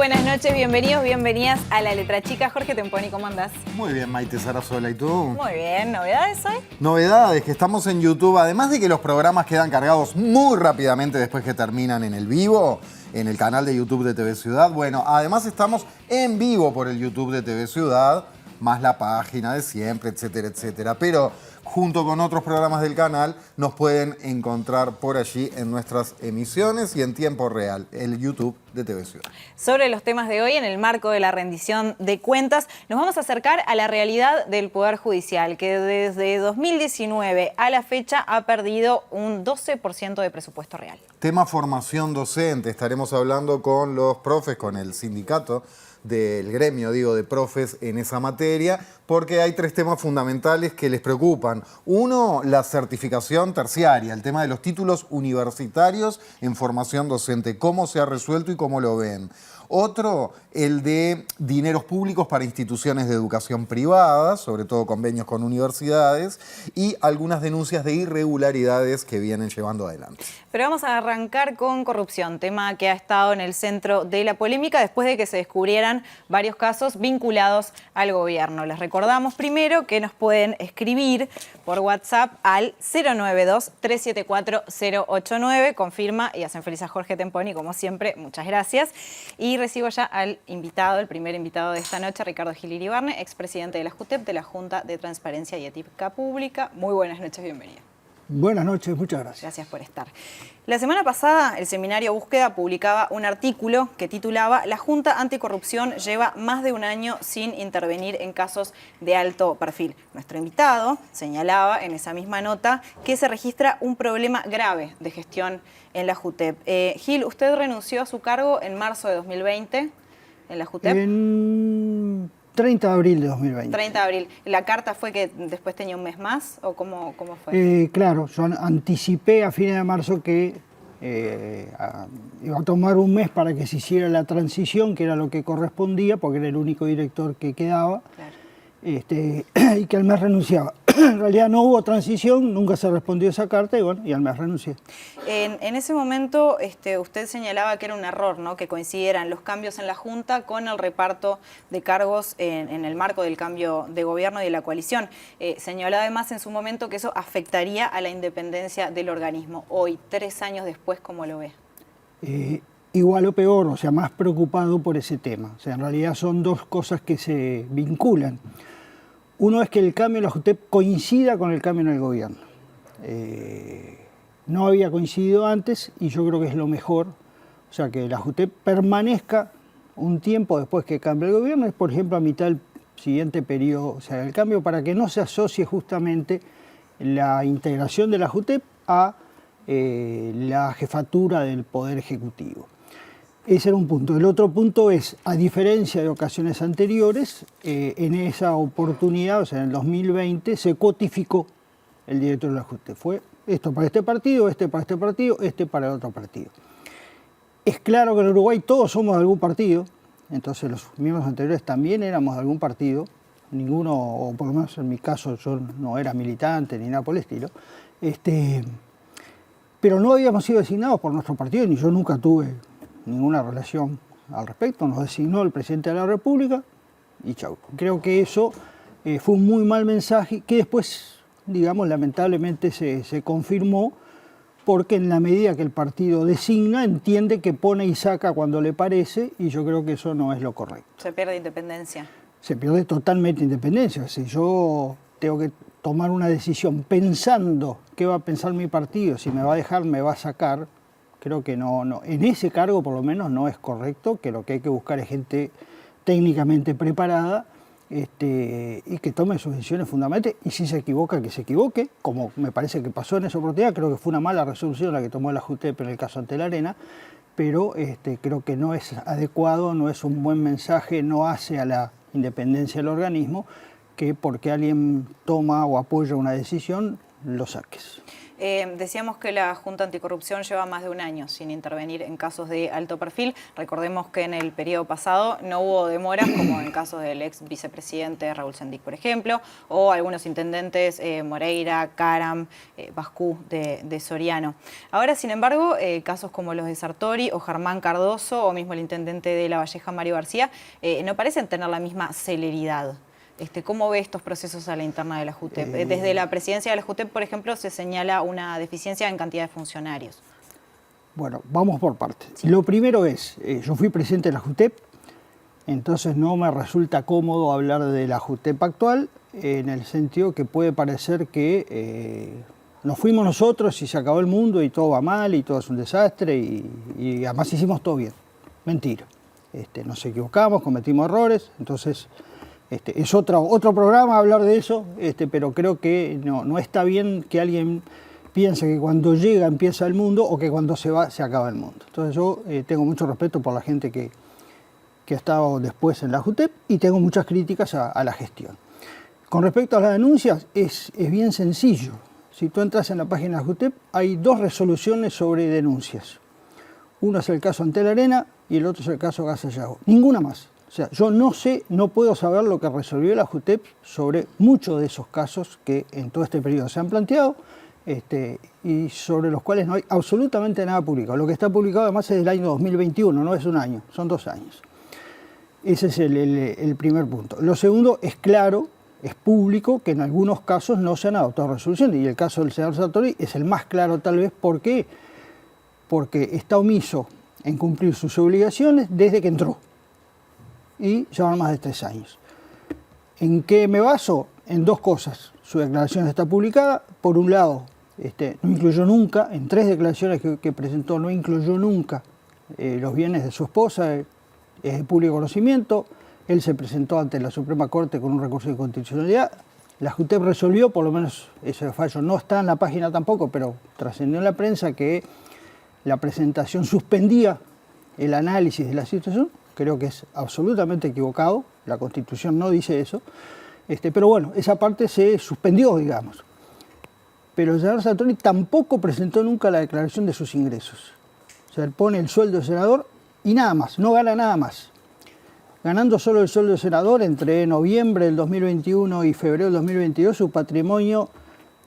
buenas noches, bienvenidos, bienvenidas a La Letra Chica. Jorge Temponi, ¿cómo andás? Muy bien, Maite Sarasola, ¿y tú? Muy bien, ¿novedades hoy? Novedades, que estamos en YouTube, además de que los programas quedan cargados muy rápidamente después que terminan en el vivo, en el canal de YouTube de TV Ciudad. Bueno, además estamos en vivo por el YouTube de TV Ciudad, más la página de siempre, etcétera, etcétera. Pero junto con otros programas del canal, nos pueden encontrar por allí en nuestras emisiones y en tiempo real, el YouTube de TV Ciudad. Sobre los temas de hoy, en el marco de la rendición de cuentas, nos vamos a acercar a la realidad del Poder Judicial, que desde 2019 a la fecha ha perdido un 12% de presupuesto real. Tema formación docente, estaremos hablando con los profes, con el sindicato del gremio, digo, de profes en esa materia, porque hay tres temas fundamentales que les preocupan. Uno, la certificación terciaria, el tema de los títulos universitarios en formación docente, cómo se ha resuelto y cómo lo ven. Otro, el de dineros públicos para instituciones de educación privada, sobre todo convenios con universidades, y algunas denuncias de irregularidades que vienen llevando adelante. Pero vamos a arrancar con corrupción, tema que ha estado en el centro de la polémica después de que se descubrieran varios casos vinculados al gobierno. Les recordamos primero que nos pueden escribir por WhatsApp al 092-374-089, confirma y hacen feliz a Jorge Temponi, como siempre, muchas gracias. Y recibo ya al invitado, el primer invitado de esta noche, Ricardo Gil Iribarne, expresidente de la JUTEP, de la Junta de Transparencia y Ética Pública. Muy buenas noches, bienvenido. Buenas noches, muchas gracias. Gracias por estar. La semana pasada, el Seminario Búsqueda publicaba un artículo que titulaba «La Junta Anticorrupción lleva más de un año sin intervenir en casos de alto perfil». Nuestro invitado señalaba en esa misma nota que se registra un problema grave de gestión en la JUTEP. Gil, usted renunció a su cargo en marzo de 2020 en la JUTEP. En 30 de abril de 2020. 30 de abril. ¿La carta fue que después tenía un mes más o cómo fue? Claro, yo anticipé a fines de marzo que iba a tomar un mes para que se hiciera la transición, que era lo que correspondía, porque era el único director que quedaba, claro. Y que al mes renunciaba. En realidad no hubo transición, nunca se respondió esa carta y bueno, y al mes renuncié. En ese momento usted señalaba que era un error, ¿no?, que coincidieran los cambios en la Junta con el reparto de cargos en el marco del cambio de gobierno y de la coalición. Señalaba además en su momento que eso afectaría a la independencia del organismo. Hoy, 3 años después, ¿cómo lo ve? Igual o peor, o sea, más preocupado por ese tema. O sea, en realidad son dos cosas que se vinculan. Uno es que el cambio en la JUTEP coincida con el cambio en el gobierno. No había coincidido antes y yo creo que es lo mejor. O sea, que la JUTEP permanezca un tiempo después que cambie el gobierno, es por ejemplo a mitad del siguiente periodo, o sea, el cambio para que no se asocie justamente la integración de la JUTEP a la jefatura del Poder Ejecutivo. Ese era un punto. El otro punto es, a diferencia de ocasiones anteriores, en esa oportunidad, o sea, en el 2020, se codificó el director de la JUTEP. Fue esto para este partido, este para este partido, este para el otro partido. Es claro que en Uruguay todos somos de algún partido, entonces los miembros anteriores también éramos de algún partido, ninguno, o por lo menos en mi caso, yo no era militante ni nada por el estilo, pero no habíamos sido designados por nuestro partido, ni yo nunca tuve ninguna relación al respecto, nos designó el presidente de la República y chau. Creo que eso fue un muy mal mensaje que después, digamos, lamentablemente se confirmó porque en la medida que el partido designa, entiende que pone y saca cuando le parece y yo creo que eso no es lo correcto. Se pierde independencia. Se pierde totalmente independencia. Si yo tengo que tomar una decisión pensando qué va a pensar mi partido, si me va a dejar, me va a sacar, creo que no, en ese cargo por lo menos no es correcto, que lo que hay que buscar es gente técnicamente preparada y que tome sus decisiones fundamentales, y si se equivoca, que se equivoque, como me parece que pasó en esa oportunidad. Creo que fue una mala resolución la que tomó la JUTEP en el caso ante la Arena, pero creo que no es adecuado, no es un buen mensaje, no hace a la independencia del organismo que porque alguien toma o apoya una decisión, lo saques. Decíamos que la Junta Anticorrupción lleva más de un año sin intervenir en casos de alto perfil. Recordemos que en el periodo pasado no hubo demoras, como en el caso del ex vicepresidente Raúl Sendic, por ejemplo, o algunos intendentes, Moreira, Caram, Bascú de Soriano. Ahora, sin embargo, casos como los de Sartori o Germán Cardoso, o mismo el intendente de La Valleja, Mario García, no parecen tener la misma celeridad. ¿Cómo ve estos procesos a la interna de la JUTEP? Desde la presidencia de la JUTEP, por ejemplo, se señala una deficiencia en cantidad de funcionarios. Bueno, vamos por partes. Sí. Lo primero es, yo fui presidente de la JUTEP, entonces no me resulta cómodo hablar de la JUTEP actual, en el sentido que puede parecer que nos fuimos nosotros y se acabó el mundo y todo va mal y todo es un desastre y además hicimos todo bien. Mentira. Nos equivocamos, cometimos errores, entonces... es otro programa hablar de eso, pero creo que no está bien que alguien piense que cuando llega empieza el mundo o que cuando se va se acaba el mundo. Entonces yo tengo mucho respeto por la gente que ha estado después en la JUTEP y tengo muchas críticas a la gestión. Con respecto a las denuncias, es bien sencillo. Si tú entras en la página de la JUTEP, hay 2 resoluciones sobre denuncias. Uno es el caso Antel Arena y el otro es el caso Gas Sayago. Ninguna más. O sea, yo no puedo saber lo que resolvió la JUTEP sobre muchos de esos casos que en todo este periodo se han planteado y sobre los cuales no hay absolutamente nada publicado. Lo que está publicado además es del año 2021, no es un año, son 2 años. Ese es el primer punto. Lo segundo es claro, es público, que en algunos casos no se han adoptado resoluciones y el caso del senador Sartori es el más claro tal vez. ¿Por qué? Porque está omiso en cumplir sus obligaciones desde que entró. Y llevan más de 3 años. ¿En qué me baso? En 2 cosas. Su declaración está publicada. Por un lado, no incluyó nunca, en 3 declaraciones que presentó, no incluyó nunca los bienes de su esposa, es de público conocimiento. Él se presentó ante la Suprema Corte con un recurso de inconstitucionalidad. La JUTEP resolvió, por lo menos ese fallo no está en la página tampoco, pero trascendió en la prensa que la presentación suspendía el análisis de la situación. Creo que es absolutamente equivocado, la Constitución no dice eso, pero bueno, esa parte se suspendió, digamos. Pero el senador Sartori tampoco presentó nunca la declaración de sus ingresos. O sea, él pone el sueldo de senador y nada más, no gana nada más. Ganando solo el sueldo de senador, entre noviembre del 2021 y febrero del 2022, su patrimonio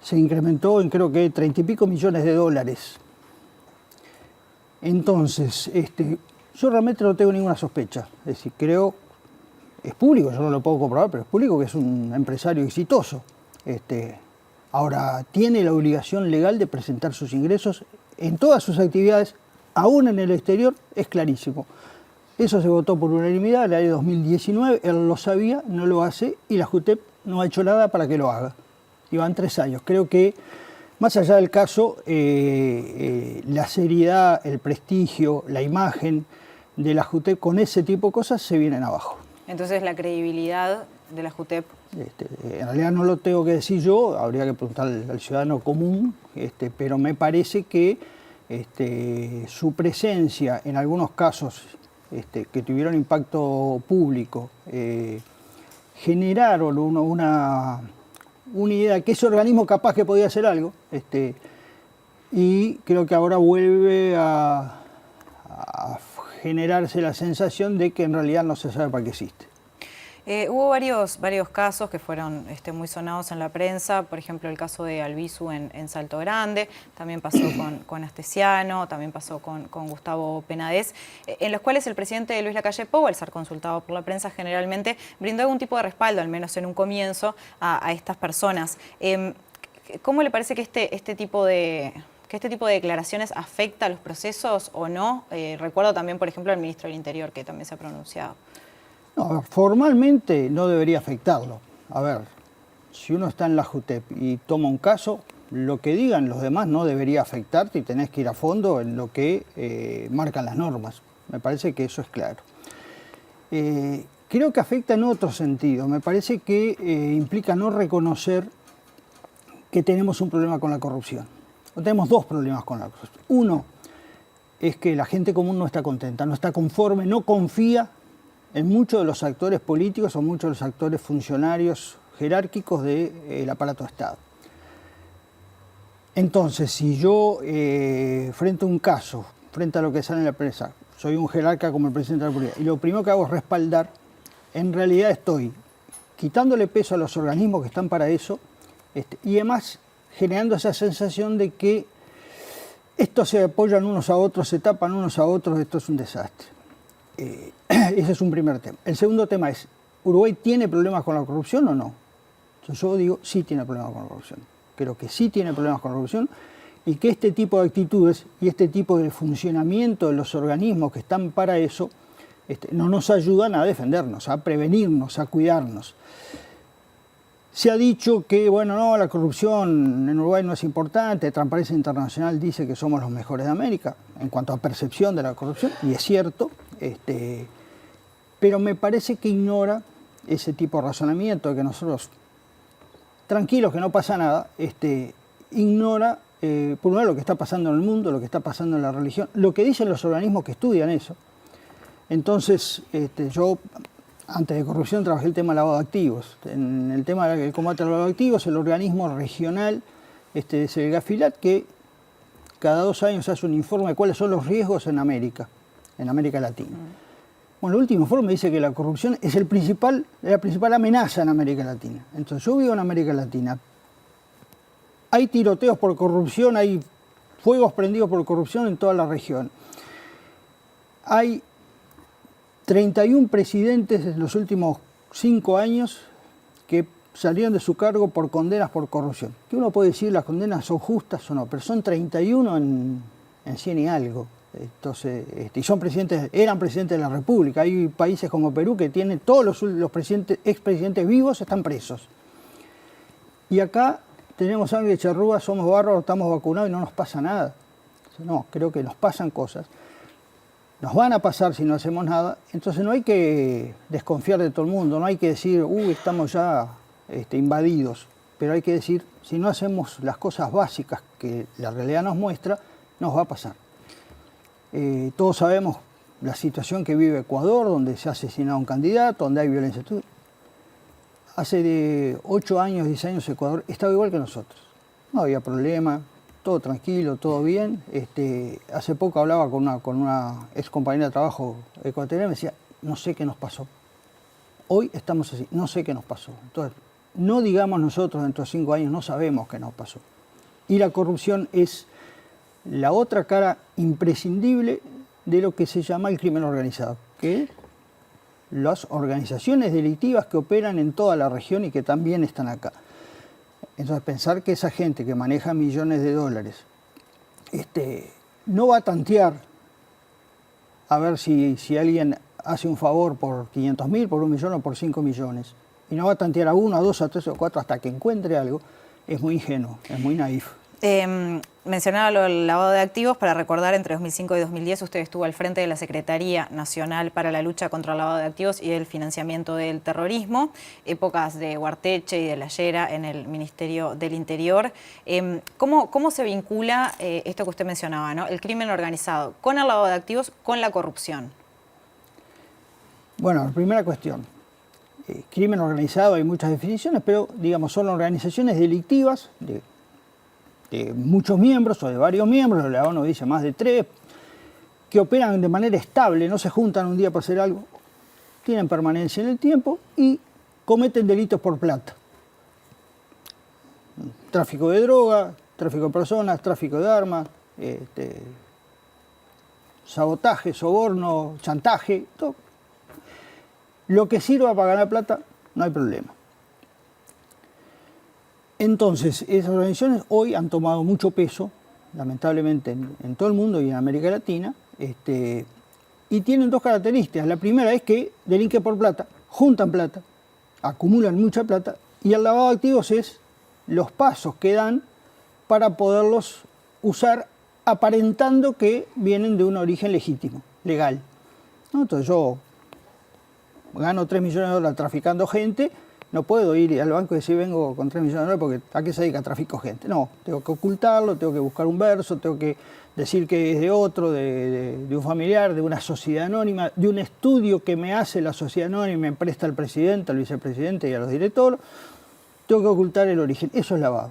se incrementó en creo que 30 y pico millones de dólares. Entonces, yo realmente no tengo ninguna sospecha, es decir, creo, es público, yo no lo puedo comprobar, pero es público que es un empresario exitoso. Ahora, tiene la obligación legal de presentar sus ingresos en todas sus actividades, aún en el exterior, es clarísimo. Eso se votó por unanimidad en el año 2019, él lo sabía, no lo hace y la JUTEP no ha hecho nada para que lo haga. Y van 3 años. Creo que más allá del caso, la seriedad, el prestigio, la imagen de la JUTEP con ese tipo de cosas se vienen abajo. Entonces la credibilidad de la JUTEP... en realidad no lo tengo que decir yo, habría que preguntar al ciudadano común, pero me parece que su presencia en algunos casos que tuvieron impacto público generaron una idea que ese organismo capaz que podía hacer algo, y creo que ahora vuelve a generarse la sensación de que en realidad no se sabe para qué existe. Hubo varios casos que fueron muy sonados en la prensa, por ejemplo el caso de Albizu en Salto Grande, también pasó con Astesiano, también pasó con Gustavo Penades, en los cuales el presidente Luis Lacalle Pou, al ser consultado por la prensa generalmente, brindó algún tipo de respaldo, al menos en un comienzo, a estas personas. ¿Cómo le parece que este tipo de declaraciones afecta a los procesos o no? Recuerdo también, por ejemplo, al ministro del Interior, que también se ha pronunciado. No, formalmente no debería afectarlo. A ver, si uno está en la JUTEP y toma un caso, lo que digan los demás no debería afectarte y tenés que ir a fondo en lo que marcan las normas. Me parece que eso es claro. Creo que afecta en otro sentido. Me parece que implica no reconocer que tenemos un problema con la corrupción. O tenemos 2 problemas con la corrupción. Uno es que la gente común no está contenta, no está conforme, no confía en muchos de los actores políticos o muchos de los actores funcionarios jerárquicos del aparato de Estado. Entonces, si yo, frente a un caso, frente a lo que sale en la prensa, soy un jerarca como el presidente de la República, y lo primero que hago es respaldar, en realidad estoy quitándole peso a los organismos que están para eso, y además generando esa sensación de que estos se apoyan unos a otros, se tapan unos a otros, esto es un desastre. Ese es un primer tema. El segundo tema es, ¿Uruguay tiene problemas con la corrupción o no? Entonces yo digo, sí tiene problemas con la corrupción. Creo que sí tiene problemas con la corrupción y que este tipo de actitudes y este tipo de funcionamiento de los organismos que están para eso no nos ayudan a defendernos, a prevenirnos, a cuidarnos. Se ha dicho que, bueno, no, la corrupción en Uruguay no es importante, Transparencia Internacional dice que somos los mejores de América en cuanto a percepción de la corrupción, y es cierto, pero me parece que ignora ese tipo de razonamiento de que nosotros, tranquilos que no pasa nada, ignora, por un lado, lo que está pasando en el mundo, lo que está pasando en la religión, lo que dicen los organismos que estudian eso. Entonces, yo, antes de corrupción, trabajé el tema del lavado de activos. En el tema del combate al lavado de activos, el organismo regional es el Gafilat, que cada 2 años hace un informe de cuáles son los riesgos en América Latina. Bueno, el último informe dice que la corrupción es la principal amenaza en América Latina. Entonces, yo vivo en América Latina. Hay tiroteos por corrupción, hay fuegos prendidos por corrupción en toda la región. Hay 31 presidentes en los últimos 5 años que salieron de su cargo por condenas por corrupción. Que uno puede decir las condenas son justas o no, pero son 31 en 100 y algo. Entonces, y eran presidentes de la República. Hay países como Perú que tienen todos los expresidentes vivos están presos. Y acá tenemos sangre charrúa, somos bárbaros, estamos vacunados y no nos pasa nada. No, creo que nos pasan cosas. Nos van a pasar si no hacemos nada. Entonces no hay que desconfiar de todo el mundo, no hay que decir, estamos ya invadidos. Pero hay que decir, si no hacemos las cosas básicas que la realidad nos muestra, nos va a pasar. Todos sabemos la situación que vive Ecuador, donde se ha asesinado a un candidato, donde hay violencia. Hace de 8 años, 10 años Ecuador estaba igual que nosotros. No había problema, todo tranquilo, todo bien. Hace poco hablaba con una ex compañera de trabajo ecuatoriana y me decía, no sé qué nos pasó. Hoy estamos así, no sé qué nos pasó. Entonces, no digamos nosotros dentro de 5 años, no sabemos qué nos pasó. Y la corrupción es la otra cara imprescindible de lo que se llama el crimen organizado, que las organizaciones delictivas que operan en toda la región y que también están acá. Entonces, pensar que esa gente que maneja millones de dólares no va a tantear a ver si alguien hace un favor por 500.000, por 1 millón o por 5 millones, y no va a tantear a 1, a 2, a 3 o 4 hasta que encuentre algo, es muy ingenuo, es muy naif. Mencionaba lo del lavado de activos. Para recordar, entre 2005 y 2010 usted estuvo al frente de la Secretaría Nacional para la Lucha contra el Lavado de Activos y el Financiamiento del Terrorismo, épocas de Guarteche y de la Llera en el Ministerio del Interior. ¿Cómo se vincula esto que usted mencionaba, ¿no? El crimen organizado con el lavado de activos, con la corrupción? Bueno, la primera cuestión. Crimen organizado, hay muchas definiciones, pero digamos son organizaciones delictivas de muchos miembros o de varios miembros, la ONU dice más de 3, que operan de manera estable, no se juntan un día para hacer algo, tienen permanencia en el tiempo y cometen delitos por plata. Tráfico de droga, tráfico de personas, tráfico de armas, sabotaje, soborno, chantaje, todo. Lo que sirva para ganar plata, no hay problema. Entonces, esas organizaciones hoy han tomado mucho peso, lamentablemente, en todo el mundo y en América Latina, y tienen 2 características. La primera es que delinquen por plata, juntan plata, acumulan mucha plata, y el lavado de activos es los pasos que dan para poderlos usar aparentando que vienen de un origen legítimo, legal, ¿no? Entonces yo gano 3 millones de dólares traficando gente, no puedo ir al banco y decir vengo con 3 millones de dólares porque ¿a qué se dedica? Trafico gente. No, tengo que ocultarlo, tengo que buscar un verso, tengo que decir que es de otro, de un familiar, de una sociedad anónima, de un estudio que me hace la sociedad anónima y me presta al presidente, al vicepresidente y a los directores. Tengo que ocultar el origen. Eso es lavado.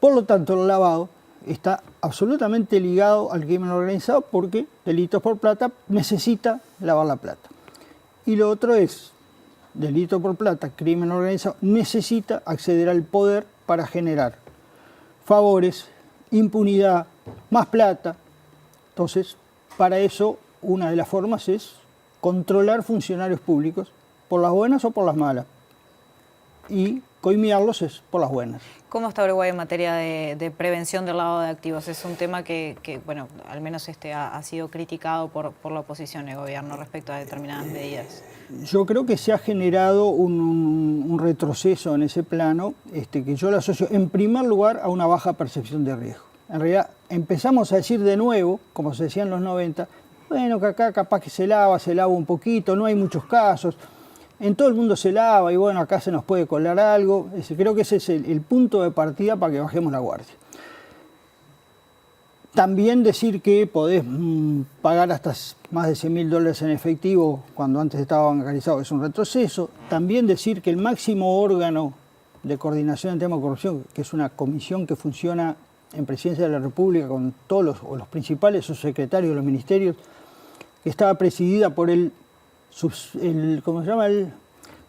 Por lo tanto, el lavado está absolutamente ligado al crimen organizado porque delitos por plata necesita lavar la plata. Y lo otro es, delito por plata, crimen organizado, necesita acceder al poder para generar favores, impunidad, más plata. Entonces, para eso, una de las formas es controlar funcionarios públicos, por las buenas o por las malas. Y coimiarlos es por las buenas. ¿Cómo está Uruguay en materia de prevención del lavado de activos? Es un tema que bueno, al menos ha sido criticado por la oposición del gobierno respecto a determinadas medidas. Yo creo que se ha generado un retroceso en ese plano, que yo lo asocio en primer lugar a una baja percepción de riesgo. En realidad empezamos a decir de nuevo, como se decía en los 90, bueno, que acá capaz que se lava un poquito, no hay muchos casos. En todo el mundo se lava y bueno, acá se nos puede colar algo. Creo que ese es el punto de partida para que bajemos la guardia. También decir que podés pagar hasta más de $100.000 en efectivo cuando antes estaba bancarizado es un retroceso. También decir que el máximo órgano de coordinación en tema de corrupción, que es una comisión que funciona en Presidencia de la República con todos los principales subsecretarios de los ministerios, que estaba presidida por ¿cómo se llama? El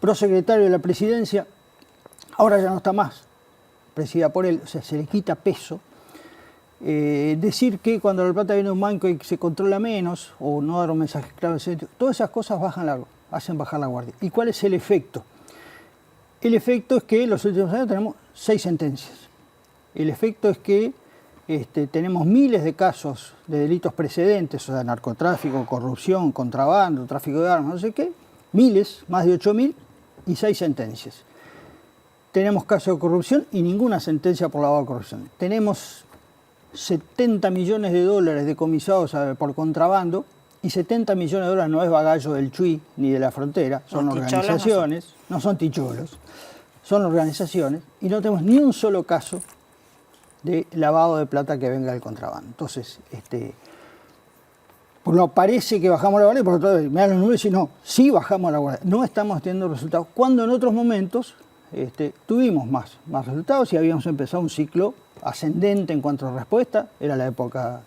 prosecretario de la Presidencia, ahora ya no está más presidida por él, o sea, se le quita peso. Decir que cuando la plata viene de un banco y se controla menos, o no dar un mensaje claro, todas esas cosas hacen bajar la guardia. ¿Y cuál es el efecto? El efecto es que en los últimos años tenemos 6 sentencias. El efecto es que tenemos miles de casos de delitos precedentes, o sea, narcotráfico, corrupción, contrabando, tráfico de armas, no sé qué, miles, más de 8.000 y 6 sentencias. Tenemos casos de corrupción y ninguna sentencia por lavado de corrupción. Tenemos $70 millones decomisados por contrabando y $70 millones no es bagallo del Chuy ni de la frontera, son organizaciones, no son ticholos, son organizaciones y no tenemos ni un solo caso de lavado de plata que venga del contrabando. Entonces, por lo parece que bajamos la guardia, por otro lado, me dan los números y no, sí bajamos la guardia, no estamos teniendo resultados, cuando en otros momentos tuvimos más resultados y habíamos empezado un ciclo ascendente en cuanto a respuesta, era la época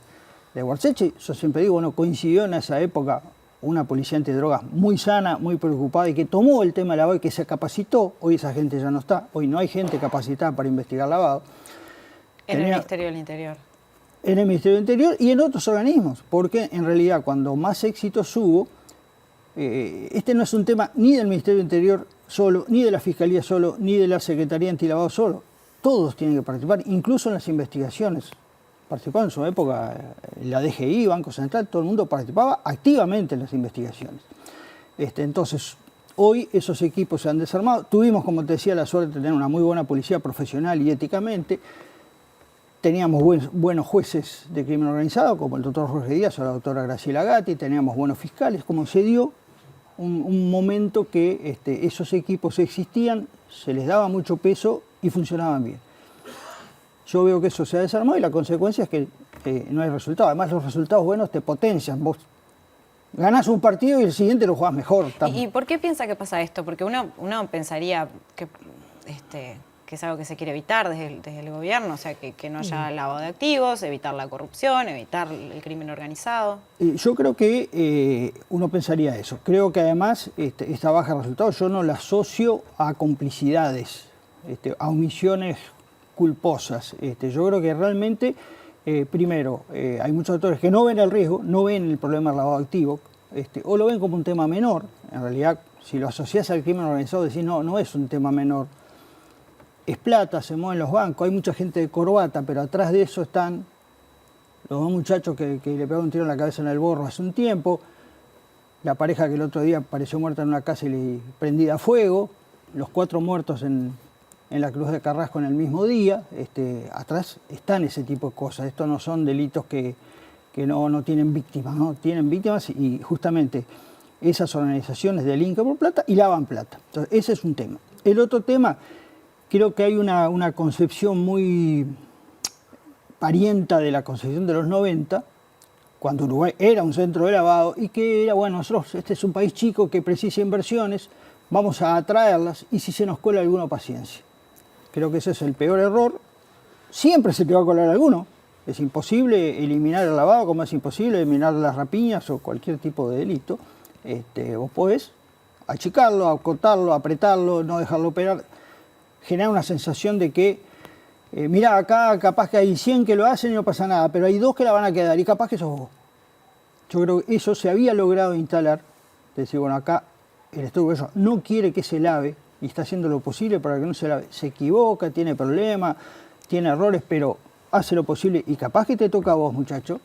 de Warseche, yo siempre digo, bueno, coincidió en esa época una policía antidrogas muy sana, muy preocupada y que tomó el tema del lavado y que se capacitó, hoy esa gente ya no está, hoy no hay gente capacitada para investigar lavado. En el Ministerio del Interior. En el Ministerio del Interior y en otros organismos, porque en realidad cuando más éxitos hubo, no es un tema ni del Ministerio del Interior solo, ni de la Fiscalía solo, ni de la Secretaría Antilavado solo. Todos tienen que participar, incluso en las investigaciones. Participaban en su época la DGI, Banco Central, todo el mundo participaba activamente en las investigaciones. Entonces, hoy esos equipos se han desarmado. Tuvimos, como te decía, la suerte de tener una muy buena policía profesional y éticamente. Teníamos buenos jueces de crimen organizado, como el doctor Jorge Díaz o la doctora Graciela Gatti, teníamos buenos fiscales, como se dio un momento que esos equipos existían, se les daba mucho peso y funcionaban bien. Yo veo que eso se ha desarmado y la consecuencia es que no hay resultado. Además, los resultados buenos te potencian. Vos ganás un partido y el siguiente lo jugás mejor. ¿Y por qué piensa que pasa esto? Porque uno pensaría que es algo que se quiere evitar desde el gobierno, o sea, que no haya lavado de activos, evitar la corrupción, evitar el crimen organizado. Yo creo que uno pensaría eso. Creo que además esta baja de resultados yo no la asocio a complicidades, a omisiones culposas. Yo creo que realmente, primero, hay muchos actores que no ven el riesgo, no ven el problema del lavado de activos, o lo ven como un tema menor. En realidad, si lo asocias al crimen organizado, decís, no es un tema menor. Es plata, se mueven los bancos, hay mucha gente de corbata, pero atrás de eso están los 2 muchachos que le pegaron un tiro en la cabeza en el Borro hace un tiempo, la pareja que el otro día apareció muerta en una casa y le prendida a fuego, los 4 muertos en la Cruz de Carrasco en el mismo día. Atrás están ese tipo de cosas. Estos no son delitos que no tienen víctimas, ¿no? Tienen víctimas y justamente esas organizaciones delinquen por plata y lavan plata. Entonces, ese es un tema. El otro tema, creo que hay una concepción muy parienta de la concepción de los 90, cuando Uruguay era un centro de lavado y que era, bueno, nosotros, este es un país chico que precisa inversiones, vamos a atraerlas y si se nos cuela alguna paciencia. Creo que ese es el peor error. siempre se te va a colar alguno. Es imposible eliminar el lavado como es imposible eliminar las rapiñas o cualquier tipo de delito. Vos podés achicarlo, acotarlo, apretarlo, no dejarlo operar, generar una sensación de que, mirá, acá capaz que hay 100 que lo hacen y no pasa nada, pero hay 2 que la van a quedar y capaz que sos vos. Yo creo que eso se había logrado instalar, decir, bueno, acá el Estado uruguayo no quiere que se lave y está haciendo lo posible para que no se lave. Se equivoca, tiene problemas, tiene errores, pero hace lo posible y capaz que te toca a vos, muchacho.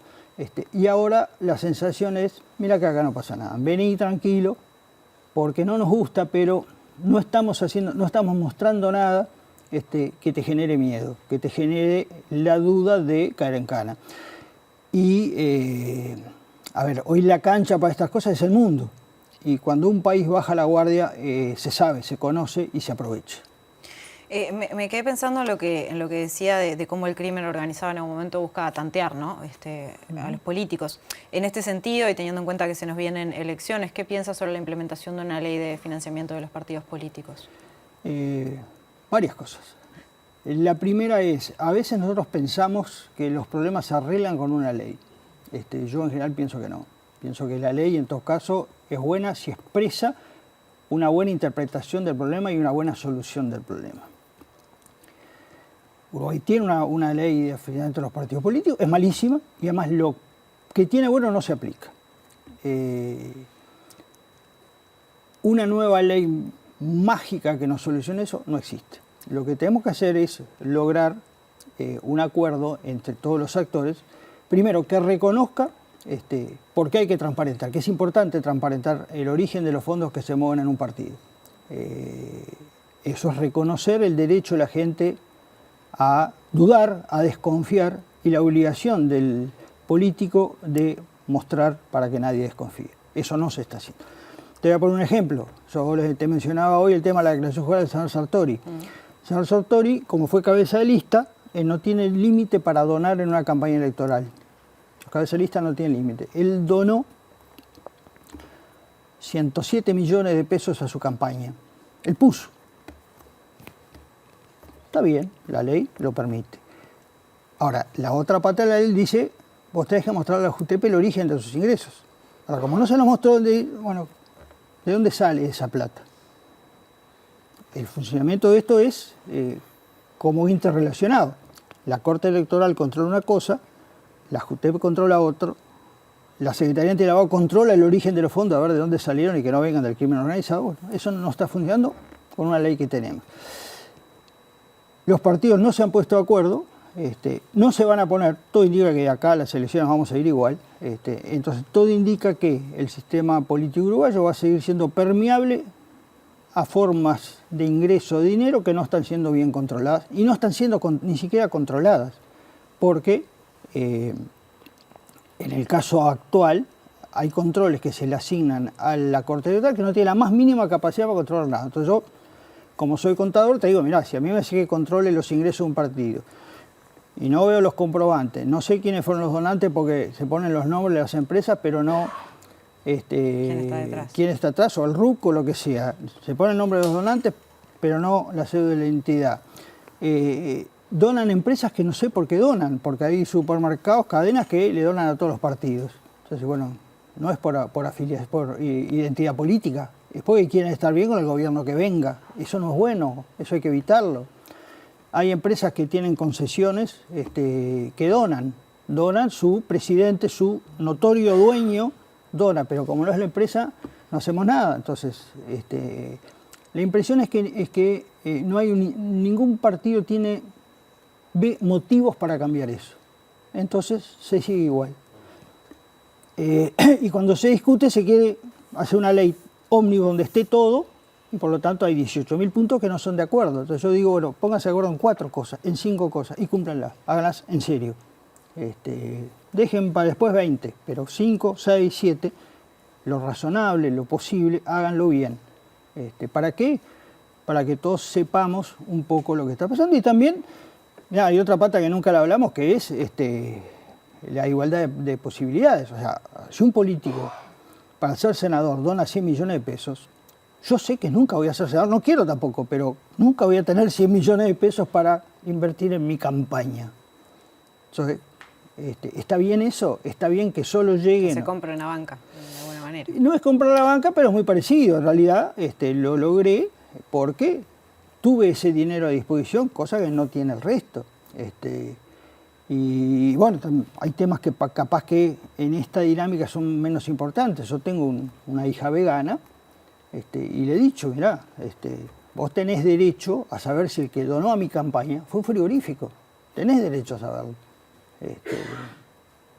Y ahora la sensación es, mira que acá no pasa nada, vení tranquilo, porque no nos gusta, pero no estamos mostrando nada que te genere miedo, que te genere la duda de caer en cana. Y, a ver, hoy la cancha para estas cosas es el mundo. Y cuando un país baja la guardia, se sabe, se conoce y se aprovecha. Me quedé pensando en lo que decía de cómo el crimen organizado en algún momento busca tantear, ¿no? A los políticos. En este sentido, y teniendo en cuenta que se nos vienen elecciones, ¿qué piensas sobre la implementación de una ley de financiamiento de los partidos políticos? Varias cosas. La primera es, a veces nosotros pensamos que los problemas se arreglan con una ley. Yo en general pienso que no. Pienso que la ley, en todo caso, es buena si expresa una buena interpretación del problema y una buena solución del problema. Uruguay tiene una ley de financiamiento de los partidos políticos, es malísima y además lo que tiene bueno no se aplica. Una nueva ley mágica que nos solucione eso no existe. Lo que tenemos que hacer es lograr un acuerdo entre todos los actores, primero que reconozca por qué hay que transparentar, que es importante transparentar el origen de los fondos que se mueven en un partido. Eso es reconocer el derecho de la gente a dudar, a desconfiar y la obligación del político de mostrar para que nadie desconfíe. Eso no se está haciendo. Te voy a poner un ejemplo. Yo te mencionaba hoy el tema de la declaración jurada del señor Sartori. El señor Sartori, como fue cabeza de lista, no tiene límite para donar en una campaña electoral. Los cabezas de lista no tienen límite. Él donó 107 millones de pesos a su campaña. Él puso. Está bien, la ley lo permite. Ahora, la otra pata de la ley dice, vos tenés que mostrarle a la JUTEP el origen de sus ingresos. Ahora, como no se nos mostró, ¿de dónde sale esa plata? El funcionamiento de esto es como interrelacionado. La Corte Electoral controla una cosa, la JUTEP controla otro, la Secretaría Antilavado controla el origen de los fondos, a ver de dónde salieron y que no vengan del crimen organizado. Bueno, eso no está funcionando con una ley que tenemos. Los partidos no se han puesto de acuerdo, no se van a poner, todo indica que acá las elecciones vamos a ir igual, entonces todo indica que el sistema político uruguayo va a seguir siendo permeable a formas de ingreso de dinero que no están siendo bien controladas y no están siendo ni siquiera controladas, porque en el caso actual hay controles que se le asignan a la Corte Electoral que no tiene la más mínima capacidad para controlar nada. Entonces yo, como soy contador, te digo, mirá, si a mí me hace que controle los ingresos de un partido y no veo los comprobantes, no sé quiénes fueron los donantes porque se ponen los nombres de las empresas, pero no quién está atrás, o el RUC o lo que sea. Se pone el nombre de los donantes, pero no la cédula de la entidad. Donan empresas que no sé por qué donan, porque hay supermercados, cadenas que le donan a todos los partidos. Entonces, bueno, no es por afiliación, es por identidad política. Es porque quieren estar bien con el gobierno que venga. Eso no es bueno, eso hay que evitarlo. Hay empresas que tienen concesiones que donan su presidente, su notorio dueño, dona, pero como no es la empresa, no hacemos nada. Entonces, la impresión es que no hay ningún partido tiene motivos para cambiar eso. Entonces, se sigue igual. Y cuando se discute, se quiere hacer una ley ómnibus donde esté todo, y por lo tanto hay 18.000 puntos que no son de acuerdo. Entonces yo digo, bueno, pónganse de acuerdo en 4 cosas, en 5 cosas, y cúmplanlas, háganlas en serio. Dejen para después 20, pero 5, 6, 7, lo razonable, lo posible, háganlo bien. ¿Para qué? Para que todos sepamos un poco lo que está pasando. Y también, mirá, hay otra pata que nunca la hablamos, que es la igualdad de posibilidades. O sea, si un político para ser senador dona 100 millones de pesos, yo sé que nunca voy a ser senador, no quiero tampoco, pero nunca voy a tener 100 millones de pesos para invertir en mi campaña. Entonces, ¿está bien eso? ¿Está bien que solo lleguen? Que se compre una banca, de alguna manera. No es comprar la banca, pero es muy parecido. En realidad lo logré porque tuve ese dinero a disposición, cosa que no tiene el resto. Y bueno, hay temas que capaz que en esta dinámica son menos importantes. Yo tengo una hija vegana y le he dicho, mirá, vos tenés derecho a saber si el que donó a mi campaña fue un frigorífico. Tenés derecho a saberlo.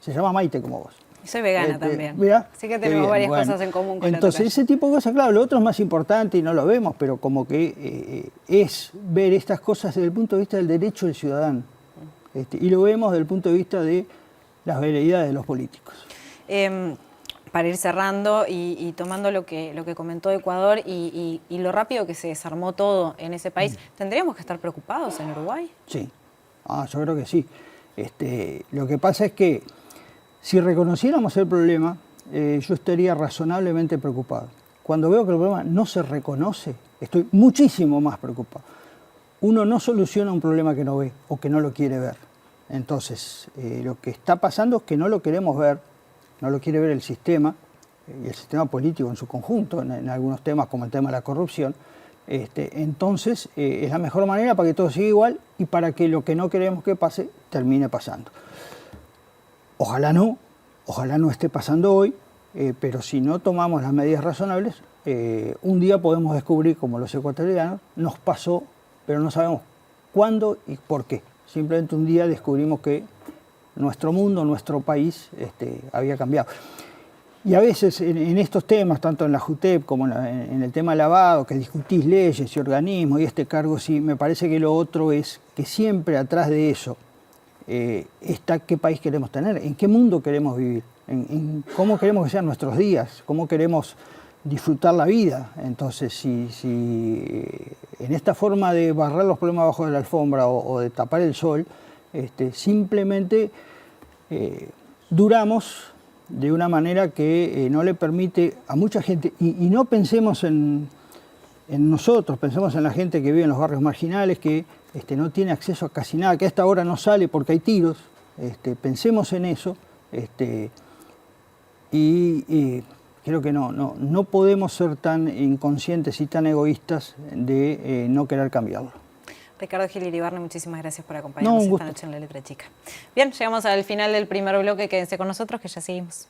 Se llama Maite como vos. Y soy vegana también. Mirá, así que tenemos varias cosas en común con entonces, ese tipo de cosas, claro, lo otro es más importante y no lo vemos, pero como que es ver estas cosas desde el punto de vista del derecho del ciudadano. Y lo vemos desde el punto de vista de las veleidades de los políticos. Para ir cerrando y tomando lo que comentó Ecuador y lo rápido que se desarmó todo en ese país, ¿tendríamos que estar preocupados en Uruguay? Sí, yo creo que sí. Lo que pasa es que si reconociéramos el problema, yo estaría razonablemente preocupado. Cuando veo que el problema no se reconoce, estoy muchísimo más preocupado. Uno no soluciona un problema que no ve o que no lo quiere ver. Entonces, lo que está pasando es que no lo queremos ver, no lo quiere ver el sistema y el sistema político en su conjunto, en algunos temas como el tema de la corrupción. Entonces, es la mejor manera para que todo siga igual y para que lo que no queremos que pase, termine pasando. Ojalá no esté pasando hoy, pero si no tomamos las medidas razonables, un día podemos descubrir, como los ecuatorianos, nos pasó, pero no sabemos cuándo y por qué. Simplemente un día descubrimos que nuestro mundo, nuestro país, había cambiado. Y a veces en estos temas, tanto en la JUTEP como en el tema lavado, que discutís leyes y organismos y este cargo, sí, me parece que lo otro es que siempre atrás de eso está qué país queremos tener, en qué mundo queremos vivir, en cómo queremos que sean nuestros días, cómo queremos disfrutar la vida. Entonces, si en esta forma de barrer los problemas bajo de la alfombra o de tapar el sol, simplemente duramos de una manera que no le permite a mucha gente, y no pensemos en nosotros, pensemos en la gente que vive en los barrios marginales, que no tiene acceso a casi nada, que a esta hora no sale porque hay tiros, pensemos en eso, y creo que no podemos ser tan inconscientes y tan egoístas de no querer cambiarlo. Ricardo Gil Iribarne, muchísimas gracias por acompañarnos esta noche en La Letra Chica. Bien, llegamos al final del primer bloque. Quédense con nosotros que ya seguimos.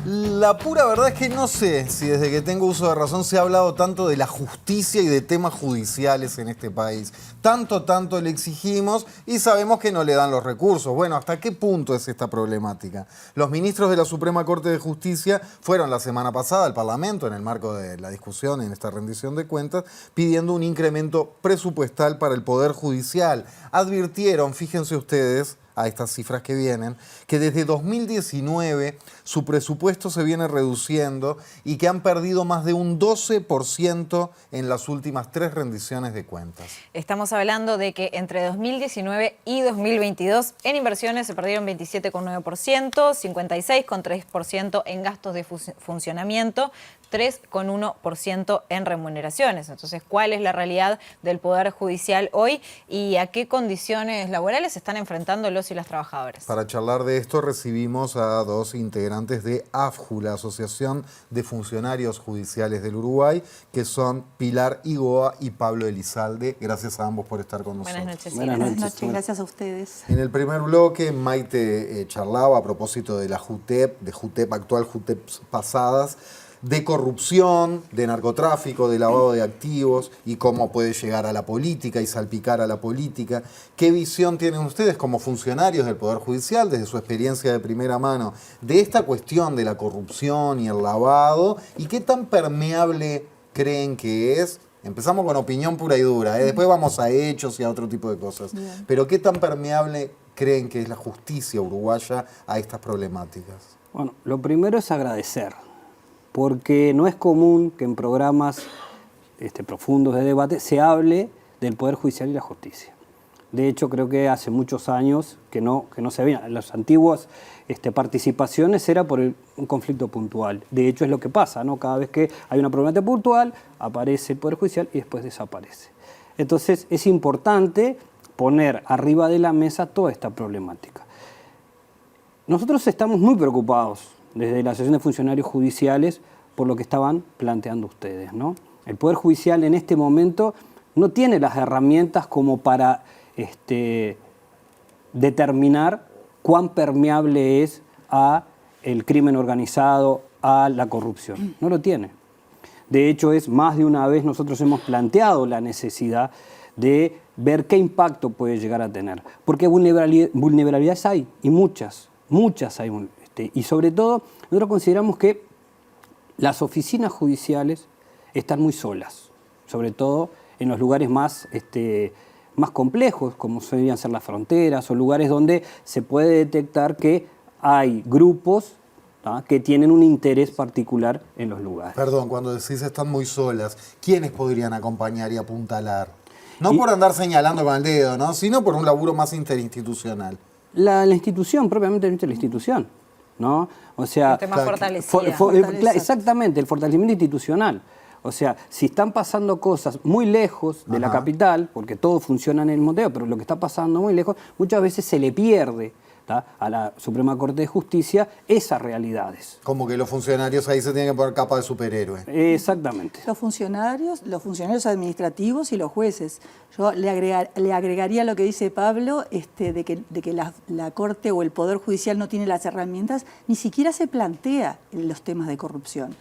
La pura verdad es que no sé si desde que tengo uso de razón se ha hablado tanto de la justicia y de temas judiciales en este país. Tanto le exigimos y sabemos que no le dan los recursos. Bueno, ¿hasta qué punto es esta problemática? Los ministros de la Suprema Corte de Justicia fueron la semana pasada al Parlamento en el marco de la discusión en esta rendición de cuentas pidiendo un incremento presupuestal para el Poder Judicial. Advirtieron, fíjense ustedes, a estas cifras que vienen, que desde 2019 su presupuesto se viene reduciendo y que han perdido más de un 12% en las últimas 3 rendiciones de cuentas. Estamos hablando de que entre 2019 y 2022 en inversiones se perdieron 27,9%, 56,3% en gastos de funcionamiento, 3,1% en remuneraciones. Entonces, ¿cuál es la realidad del Poder Judicial hoy y a qué condiciones laborales se están enfrentando los y las trabajadoras? Para charlar de esto recibimos a 2 integrantes de AFJU, la Asociación de Funcionarios Judiciales del Uruguay, que son Pilar Igoa y Pablo Elizalde. Gracias a ambos por estar con nosotros. Buenas noches. Buenas noches, gracias a ustedes. En el primer bloque, Maite charlaba a propósito de la JUTEP, de JUTEP actual, JUTEP pasadas, de corrupción, de narcotráfico, de lavado de activos y cómo puede llegar a la política y salpicar a la política. ¿Qué visión tienen ustedes como funcionarios del Poder Judicial, desde su experiencia de primera mano, de esta cuestión de la corrupción y el lavado? ¿Y qué tan permeable creen que es Empezamos con opinión pura y dura, después vamos a hechos y a otro tipo de cosas. Bien. Pero ¿qué tan permeable creen que es la justicia uruguaya a estas problemáticas? Bueno, lo primero es agradecer, porque no es común que en programas profundos de debate se hable del Poder Judicial y la justicia. De hecho, creo que hace muchos años que no se veía. Las antiguas participaciones era por un conflicto puntual. De hecho, es lo que pasa, ¿no? Cada vez que hay una problemática puntual, aparece el Poder Judicial y después desaparece. Entonces, es importante poner arriba de la mesa toda esta problemática. Nosotros estamos muy preocupados desde la Asociación de Funcionarios Judiciales por lo que estaban planteando ustedes, ¿no? El Poder Judicial en este momento no tiene las herramientas como para determinar cuán permeable es a el crimen organizado, a la corrupción. No lo tiene. De hecho, más de una vez nosotros hemos planteado la necesidad de ver qué impacto puede llegar a tener. Porque vulnerabilidades hay, y muchas hay. Y sobre todo, nosotros consideramos que las oficinas judiciales están muy solas, sobre todo en los lugares más complejos, como deberían ser las fronteras, o lugares donde se puede detectar que hay grupos que tienen un interés particular en los lugares. Perdón, cuando decís están muy solas, ¿quiénes podrían acompañar y apuntalar? No por andar señalando con el dedo, ¿no? Sino por un laburo más interinstitucional. La institución, propiamente la institución, ¿no? O sea, más fortalecida. Exactamente, el fortalecimiento institucional. O sea, si están pasando cosas muy lejos de la capital, porque todo funciona en el Montevideo, pero lo que está pasando muy lejos, muchas veces se le pierde a la Suprema Corte de Justicia esas realidades. Como que los funcionarios ahí se tienen que poner capa de superhéroe. Exactamente. Los funcionarios administrativos y los jueces. Yo le agregaría lo que dice Pablo, de que la Corte o el Poder Judicial no tiene las herramientas, ni siquiera se plantea los temas de corrupción.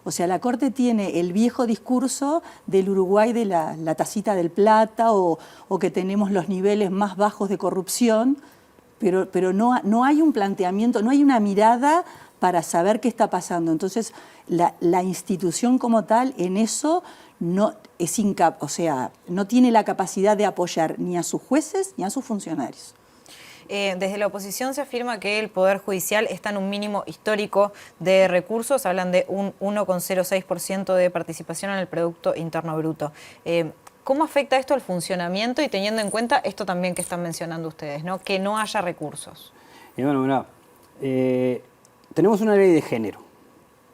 O sea, la Corte tiene el viejo discurso del Uruguay de la tacita del plata o que tenemos los niveles más bajos de corrupción, pero no hay un planteamiento, no hay una mirada para saber qué está pasando. Entonces, la institución como tal en eso no tiene la capacidad de apoyar ni a sus jueces ni a sus funcionarios. Desde la oposición se afirma que el Poder Judicial está en un mínimo histórico de recursos, hablan de un 1,06% de participación en el Producto Interno Bruto. ¿Cómo afecta esto al funcionamiento y teniendo en cuenta esto también que están mencionando ustedes, ¿no? Que no haya recursos? Y bueno, mirá, tenemos una ley de género,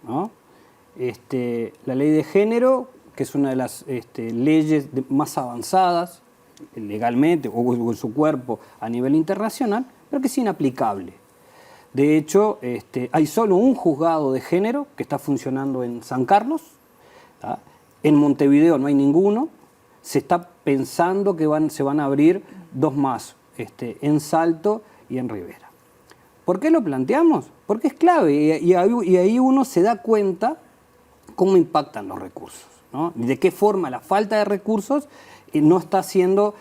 ¿no? La ley de género, que es una de las leyes más avanzadas legalmente o en su cuerpo a nivel internacional, pero que es inaplicable. De hecho, hay solo un juzgado de género que está funcionando en San Carlos, ¿tá? En Montevideo no hay ninguno, se está pensando que se van a abrir 2 más, en Salto y en Rivera. ¿Por qué lo planteamos? Porque es clave y ahí uno se da cuenta cómo impactan los recursos, ¿no? De qué forma la falta de recursos no está haciendo,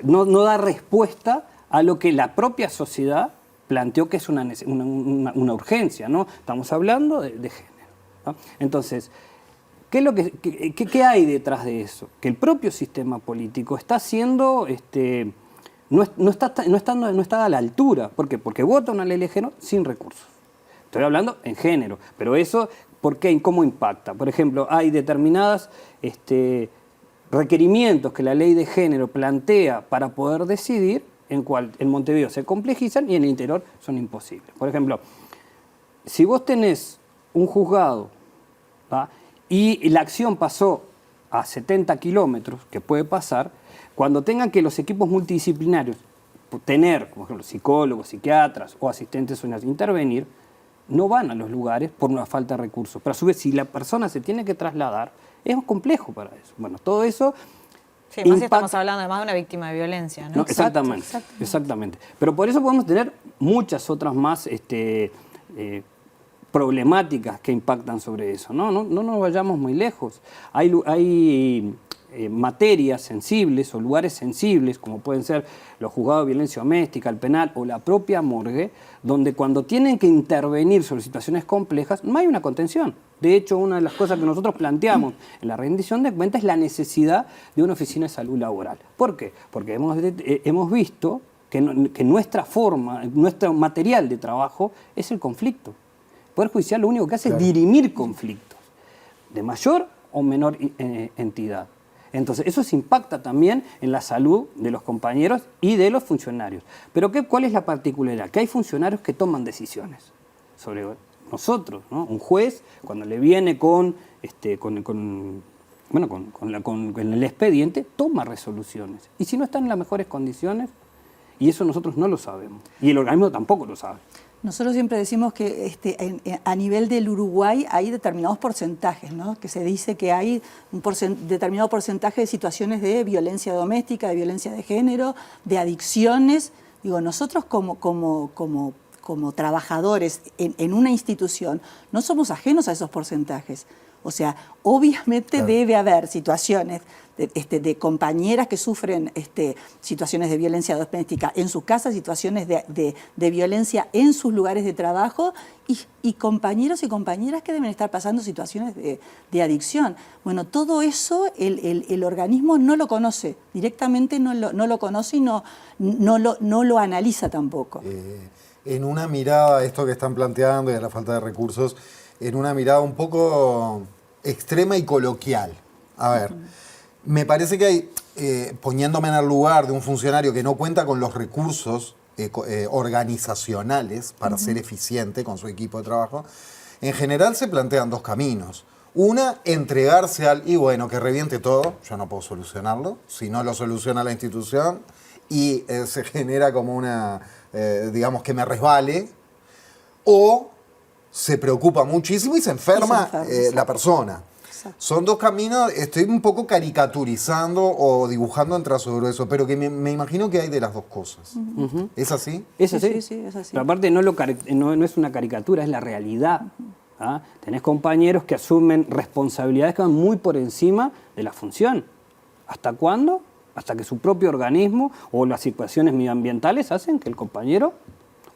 no da respuesta a lo que la propia sociedad planteó que es una urgencia, ¿no? Estamos hablando de género, ¿no? Entonces, ¿qué hay detrás de eso? Que el propio sistema político está haciendo, no está a la altura. ¿Por qué? Porque vota una ley de género sin recursos. Estoy hablando en género, pero eso, ¿por qué? ¿Cómo impacta? Por ejemplo, hay determinadas requerimientos que la ley de género plantea para poder decidir, en Montevideo se complejizan y en el interior son imposibles. Por ejemplo, si vos tenés un juzgado, ¿va? Y la acción pasó a 70 kilómetros, que puede pasar, cuando tengan que los equipos multidisciplinarios tener, por ejemplo, psicólogos, psiquiatras o asistentes sociales intervenir, no van a los lugares por una falta de recursos. Pero a su vez, si la persona se tiene que trasladar, es complejo para eso. Bueno, todo eso... Sí, más si estamos hablando además de una víctima de violencia, ¿no? No, exactamente. Pero por eso podemos tener muchas otras más problemáticas que impactan sobre eso. No nos vayamos muy lejos. Hay materias sensibles o lugares sensibles, como pueden ser los juzgados de violencia doméstica, el penal o la propia morgue, donde cuando tienen que intervenir sobre situaciones complejas, no hay una contención. De hecho, una de las cosas que nosotros planteamos en la rendición de cuentas es la necesidad de una oficina de salud laboral. ¿Por qué? Porque hemos visto que nuestra forma, nuestro material de trabajo es el conflicto. El Poder Judicial lo único que hace es dirimir conflictos de mayor o menor entidad. Entonces, eso se impacta también en la salud de los compañeros y de los funcionarios. Pero ¿cuál es la particularidad? Que hay funcionarios que toman decisiones sobre nosotros, ¿no? Un juez, cuando le viene con el expediente, toma resoluciones. Y si no están en las mejores condiciones, y eso nosotros no lo sabemos. Y el organismo tampoco lo sabe. Nosotros siempre decimos que a nivel del Uruguay hay determinados porcentajes, ¿no? Que se dice que hay un determinado porcentaje de situaciones de violencia doméstica, de violencia de género, de adicciones. Digo, nosotros como trabajadores en una institución no somos ajenos a esos porcentajes. O sea, obviamente debe haber situaciones de compañeras que sufren situaciones de violencia doméstica en sus casas, situaciones de violencia en sus lugares de trabajo y compañeros y compañeras que deben estar pasando situaciones de adicción. Bueno, todo eso el organismo no lo conoce, directamente no lo conoce y no lo analiza tampoco. En una mirada, esto que están planteando y a la falta de recursos, en una mirada un poco extrema y coloquial. A ver, me parece que hay, poniéndome en el lugar de un funcionario que no cuenta con los recursos organizacionales para ser eficiente con su equipo de trabajo, en general se plantean dos caminos. Una, entregarse y bueno, que reviente todo, yo no puedo solucionarlo, si no lo soluciona la institución, y se genera como una, digamos, que me resbale, o se preocupa muchísimo y se enferma la persona. Exacto. Son dos caminos, estoy un poco caricaturizando o dibujando en trazo grueso, pero que me imagino que hay de las dos cosas. ¿Es así? Es así. Sí, es así. Pero aparte no es una caricatura, es la realidad. ¿Ah? Tenés compañeros que asumen responsabilidades que van muy por encima de la función. ¿Hasta cuándo? Hasta que su propio organismo o las situaciones medioambientales hacen que el compañero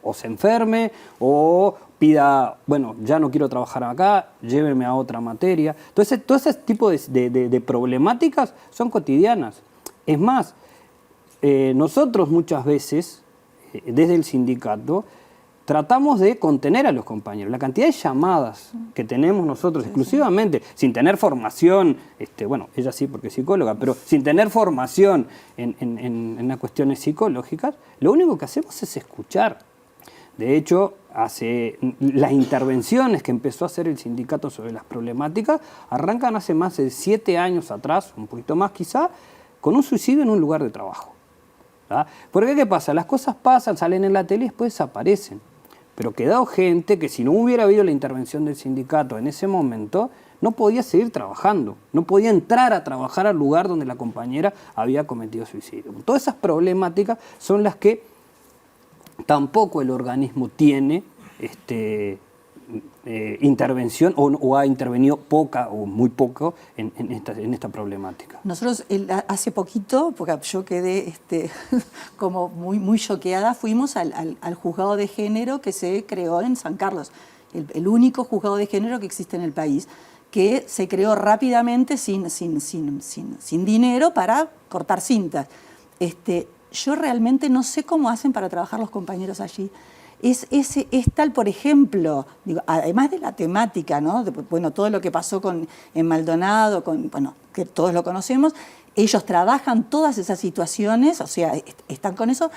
o se enferme o pida, bueno, ya no quiero trabajar acá, lléveme a otra materia. Entonces, todo ese tipo de problemáticas son cotidianas. Es más, nosotros muchas veces, desde el sindicato, tratamos de contener a los compañeros. La cantidad de llamadas que tenemos nosotros exclusivamente, sin tener formación, bueno, ella sí porque es psicóloga, pero sin tener formación en las cuestiones psicológicas, lo único que hacemos es escuchar. De hecho, las intervenciones que empezó a hacer el sindicato sobre las problemáticas arrancan hace más de 7 años atrás, un poquito más quizá, con un suicidio en un lugar de trabajo. ¿Verdad? Porque ¿qué pasa? Las cosas pasan, salen en la tele y después desaparecen. Pero quedó gente que si no hubiera habido la intervención del sindicato en ese momento, no podía seguir trabajando, no podía entrar a trabajar al lugar donde la compañera había cometido suicidio. Todas esas problemáticas son las que tampoco el organismo tiene intervención o ha intervenido poca o muy poco en esta problemática. Nosotros hace poquito, porque yo quedé como muy choqueada, fuimos al juzgado de género que se creó en San Carlos, el único juzgado de género que existe en el país, que se creó rápidamente sin dinero para cortar cintas. Yo realmente no sé cómo hacen para trabajar los compañeros allí. Es tal, por ejemplo, digo, además de la temática, ¿no? Bueno, todo lo que pasó en Maldonado, bueno, que todos lo conocemos, ellos trabajan todas esas situaciones, o sea, están con eso,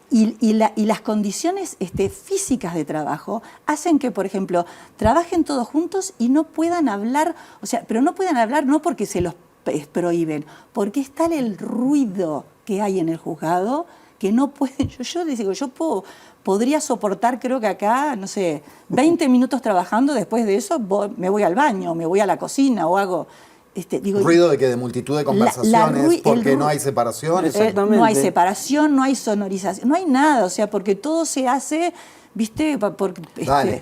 y las condiciones físicas de trabajo hacen que, por ejemplo, trabajen todos juntos y no puedan hablar, o sea, pero no puedan hablar no porque se los prohíben, porque es tal el ruido que hay en el juzgado que no pueden, yo digo, podría soportar, creo que acá, no sé, 20 minutos trabajando, después de eso me voy al baño, me voy a la cocina o hago... ruido de multitud de conversaciones, porque no hay separación. Exactamente. No hay separación, no hay sonorización, no hay nada, o sea, porque todo se hace... ¿Viste?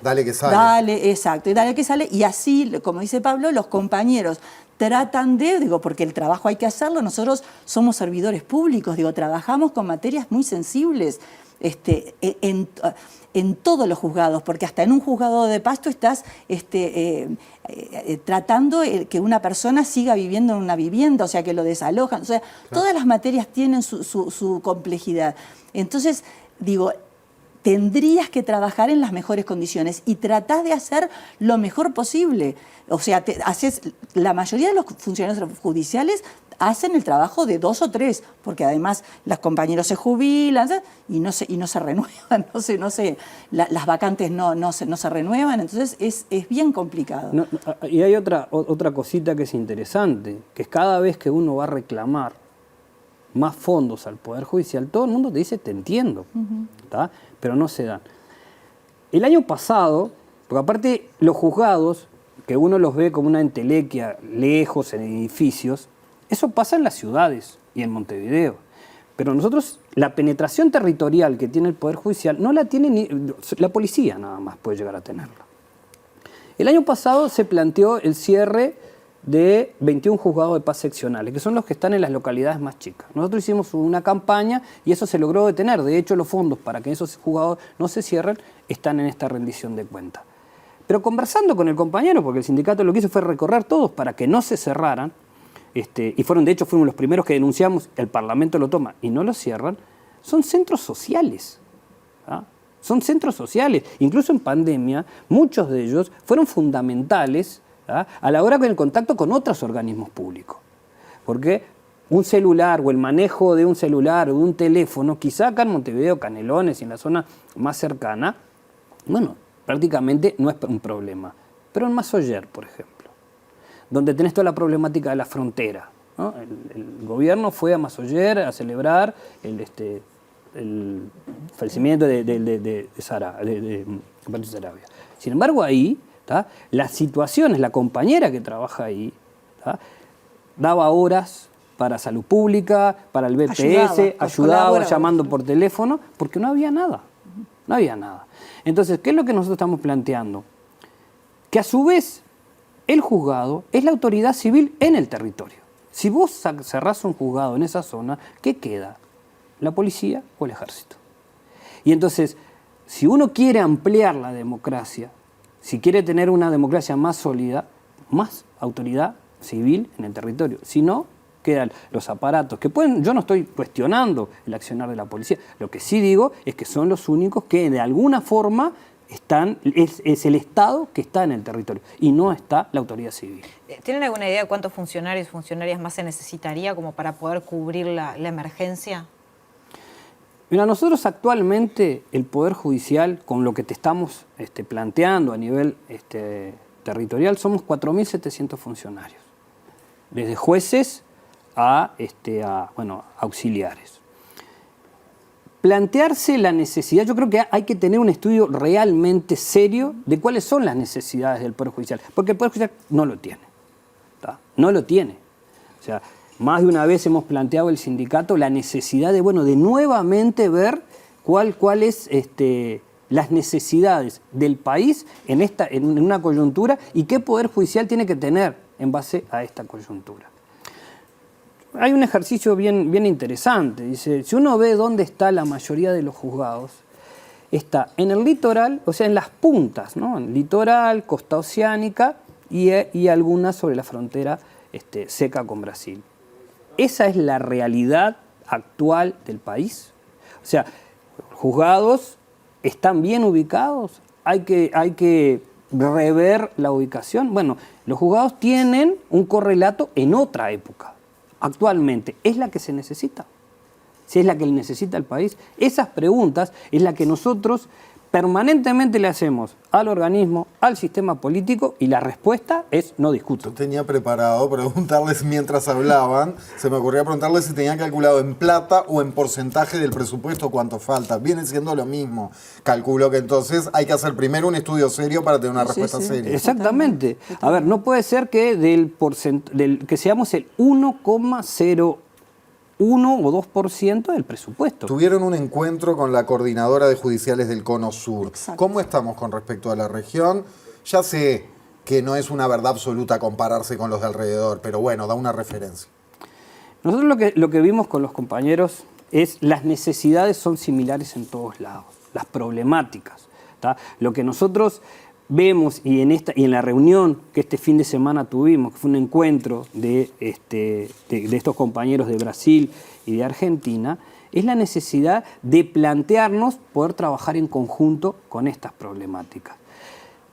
Dale que sale. Dale, exacto, y dale que sale. Y así, como dice Pablo, los compañeros tratan de, digo, porque el trabajo hay que hacerlo, nosotros somos servidores públicos, digo, trabajamos con materias muy sensibles en todos los juzgados, porque hasta en un juzgado de Pasto estás tratando que una persona siga viviendo en una vivienda, o sea, que lo desalojan, o sea, todas las materias tienen su complejidad. Entonces, digo, tendrías que trabajar en las mejores condiciones y tratás de hacer lo mejor posible. O sea, la mayoría de los funcionarios judiciales hacen el trabajo de 2 o 3, porque además los compañeros se jubilan y no se renuevan, las vacantes no se renuevan, entonces es bien complicado. Y hay otra cosita que es interesante, que es cada vez que uno va a reclamar más fondos al Poder Judicial, todo el mundo te dice, te entiendo, ¿tá? Pero no se dan. El año pasado, porque aparte los juzgados, que uno los ve como una entelequia lejos en edificios, eso pasa en las ciudades y en Montevideo. Pero nosotros, la penetración territorial que tiene el Poder Judicial, no la tiene ni la policía, nada más puede llegar a tenerla. El año pasado se planteó el cierre de 21 juzgados de paz seccionales, que son los que están en las localidades más chicas. Nosotros hicimos una campaña y eso se logró detener. De hecho, los fondos para que esos juzgados no se cierren están en esta rendición de cuentas. Pero conversando con el compañero, porque el sindicato lo que hizo fue recorrer todos para que no se cerraran, y de hecho fuimos los primeros que denunciamos, el Parlamento lo toma y no lo cierran, son centros sociales. ¿Ah? Son centros sociales. Incluso en pandemia, muchos de ellos fueron fundamentales a la hora del contacto con otros organismos públicos. Porque un celular o el manejo de un celular o de un teléfono, quizá acá en Montevideo, Canelones y en la zona más cercana, bueno, prácticamente no es un problema. Pero en Masoller, por ejemplo, donde tenés toda la problemática de la frontera, ¿no? El gobierno fue a Masoller a celebrar el fallecimiento de Patricio Saravia. Sin embargo, ahí, las situaciones, la compañera que trabaja ahí, daba horas para salud pública, para el BPS, ayudaba llamando por teléfono, porque no había nada. No había nada. Entonces, ¿qué es lo que nosotros estamos planteando? Que a su vez el juzgado es la autoridad civil en el territorio. Si vos cerrás un juzgado en esa zona, ¿qué queda? ¿La policía o el ejército? Y entonces, si uno quiere ampliar la democracia, si quiere tener una democracia más sólida, más autoridad civil en el territorio. Si no, quedan los aparatos que pueden. Yo no estoy cuestionando el accionar de la policía. Lo que sí digo es que son los únicos que de alguna forma es el Estado que está en el territorio y no está la autoridad civil. ¿Tienen alguna idea de cuántos funcionarios y funcionarias más se necesitaría como para poder cubrir la emergencia? Mira, nosotros actualmente el Poder Judicial, con lo que te estamos planteando a nivel territorial, somos 4.700 funcionarios, desde jueces a auxiliares. Plantearse la necesidad, yo creo que hay que tener un estudio realmente serio de cuáles son las necesidades del Poder Judicial, porque el Poder Judicial no lo tiene, no lo tiene. O sea, más de una vez hemos planteado el sindicato la necesidad de nuevamente ver cuál es las necesidades del país en una coyuntura y qué Poder Judicial tiene que tener en base a esta coyuntura. Hay un ejercicio bien interesante. Dice, si uno ve dónde está la mayoría de los juzgados, está en el litoral, o sea, en las puntas, ¿no? En el litoral, costa oceánica y algunas sobre la frontera seca con Brasil. Esa es la realidad actual del país. O sea, juzgados están bien ubicados, hay que rever la ubicación. Bueno, los juzgados tienen un correlato en otra época. Actualmente, ¿es la que se necesita? Si es la que necesita el país. Esas preguntas es la que nosotros permanentemente le hacemos al organismo, al sistema político, y la respuesta es no discuto. Yo tenía preparado preguntarles mientras hablaban, se me ocurría preguntarles si tenían calculado en plata o en porcentaje del presupuesto cuánto falta. Viene siendo lo mismo. Calculo que entonces hay que hacer primero un estudio serio para tener una respuesta seria. Exactamente. A ver, no puede ser que que seamos el 1,01 o 2% del presupuesto. Tuvieron un encuentro con la coordinadora de judiciales del Cono Sur. Exacto. ¿Cómo estamos con respecto a la región? Ya sé que no es una verdad absoluta compararse con los de alrededor, pero bueno, da una referencia. Nosotros lo que vimos con los compañeros es las necesidades son similares en todos lados, las problemáticas. ¿Tá? Lo que nosotros vemos y en la reunión que este fin de semana tuvimos, que fue un encuentro de estos compañeros de Brasil y de Argentina, es la necesidad de plantearnos poder trabajar en conjunto con estas problemáticas.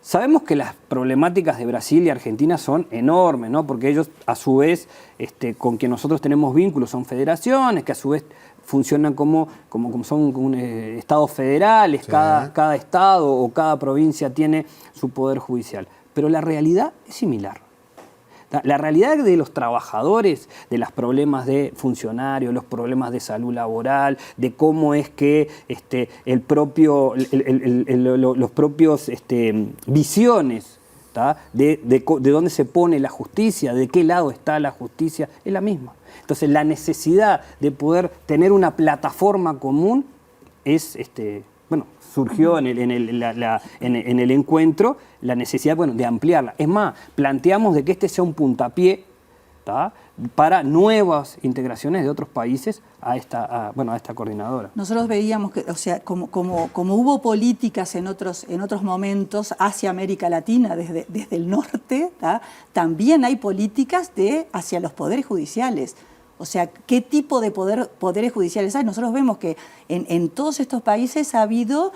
Sabemos que las problemáticas de Brasil y Argentina son enormes, ¿no? Porque ellos, a su vez, con quien nosotros tenemos vínculos, son federaciones, que a su vez funcionan como son estados federales, sí. Cada estado o cada provincia tiene su poder judicial. Pero la realidad es similar. La realidad de los trabajadores, de los problemas de funcionarios, los problemas de salud laboral, de cómo es que los propios visiones, ¿tá? de dónde se pone la justicia, de qué lado está la justicia, es la misma. Entonces la necesidad de poder tener una plataforma común es, surgió en el encuentro la necesidad de ampliarla. Es más, planteamos de que este sea un puntapié, ¿tá? Para nuevas integraciones de otros países a esta coordinadora. Nosotros veíamos que, o sea, como hubo políticas en otros momentos hacia América Latina, desde el norte, ¿tá? También hay políticas hacia los poderes judiciales. O sea, ¿qué tipo de poderes judiciales hay? Nosotros vemos que en todos estos países ha habido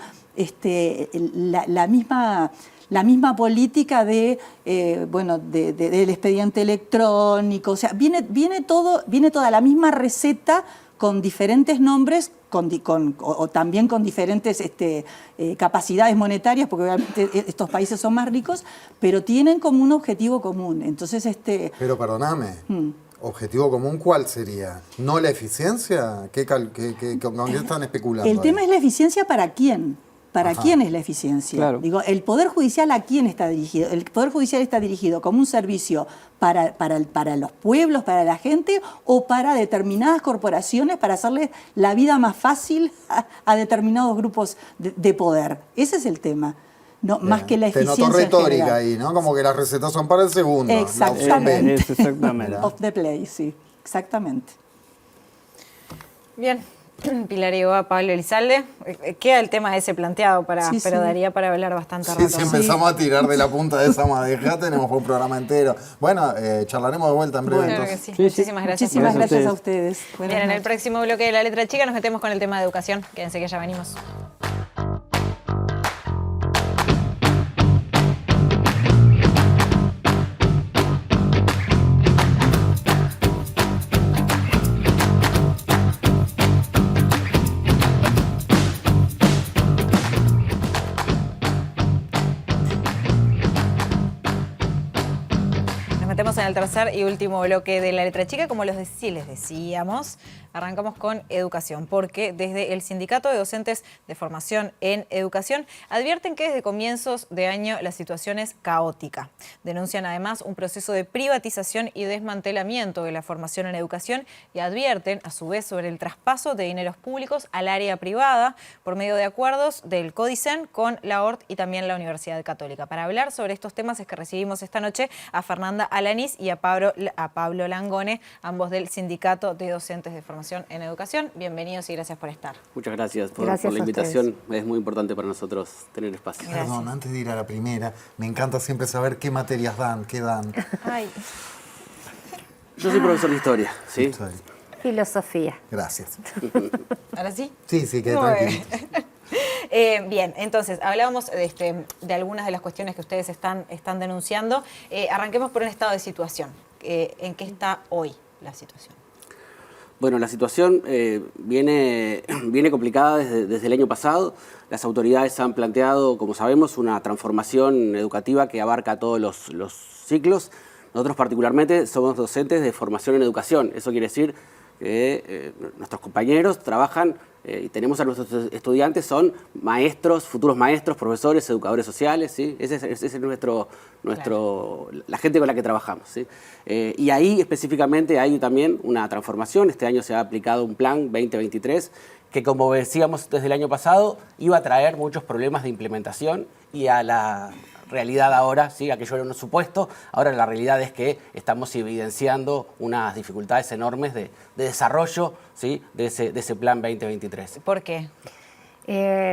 la misma política del expediente electrónico. O sea, viene toda la misma receta con diferentes nombres, o también con diferentes capacidades monetarias, porque obviamente estos países son más ricos, pero tienen como un objetivo común. Entonces, Pero perdóname. ¿Objetivo común cuál sería? ¿No la eficiencia? ¿Con qué están especulando? El tema es la eficiencia para quién. ¿Para quién es la eficiencia? Claro. Digo, ¿el Poder Judicial a quién está dirigido? ¿El Poder Judicial está dirigido como un servicio para los pueblos, para la gente, o para determinadas corporaciones, para hacerles la vida más fácil a determinados grupos de poder? Ese es el tema. No, más que la eficiencia. Te noto retórica ahí, ¿no? Como que las recetas son para el segundo. Exactamente. Exactamente. Off the play, sí. Exactamente. Bien. Pilar Ioa, Pablo Elizalde, queda el tema ese planteado, pero daría para hablar bastante rato. Si empezamos a tirar de la punta de esa madeja, tenemos un programa entero. Bueno, charlaremos de vuelta en breve. Claro entonces. que sí. Muchísimas gracias. Muchísimas gracias a ustedes. Bien, en el próximo bloque de La Letra Chica nos metemos con el tema de educación. Quédense que ya venimos. En el tercer y último bloque de La Letra Chica, como les decíamos, arrancamos con educación, porque desde el Sindicato de Docentes de Formación en Educación advierten que desde comienzos de año la situación es caótica. Denuncian además un proceso de privatización y desmantelamiento de la formación en educación y advierten a su vez sobre el traspaso de dineros públicos al área privada por medio de acuerdos del CODICEN con la ORT y también la Universidad Católica. Para hablar sobre estos temas es que recibimos esta noche a Fernanda Alanís y a Pablo Langone, ambos del Sindicato de Docentes de Formación en Educación. Bienvenidos y gracias por estar. Muchas gracias por la invitación. Es muy importante para nosotros tener espacio. Gracias. Perdón, antes de ir a la primera, me encanta siempre saber qué materias dan, qué dan. Ay. Yo soy profesor de historia, ¿sí? Filosofía. Gracias. ¿Ahora sí? Sí, quede Muy tranquilo. Bien, entonces, hablábamos de algunas de las cuestiones que ustedes están denunciando. Arranquemos por un estado de situación. ¿En qué está hoy la situación? Bueno, la situación viene complicada desde el año pasado. Las autoridades han planteado, como sabemos, una transformación educativa que abarca todos los ciclos. Nosotros particularmente somos docentes de formación en educación. Eso quiere decir que nuestros compañeros trabajan y tenemos a nuestros estudiantes, son maestros, futuros maestros, profesores, educadores sociales, ¿sí? Ese es la gente con la que trabajamos, ¿sí? Y ahí específicamente hay también una transformación. Este año se ha aplicado un plan 2023 que, como decíamos desde el año pasado, iba a traer muchos problemas de implementación y a la realidad ahora, ¿sí? Aquello era un supuesto, ahora la realidad es que estamos evidenciando unas dificultades enormes de desarrollo, ¿sí? de ese plan 2023. ¿Por qué?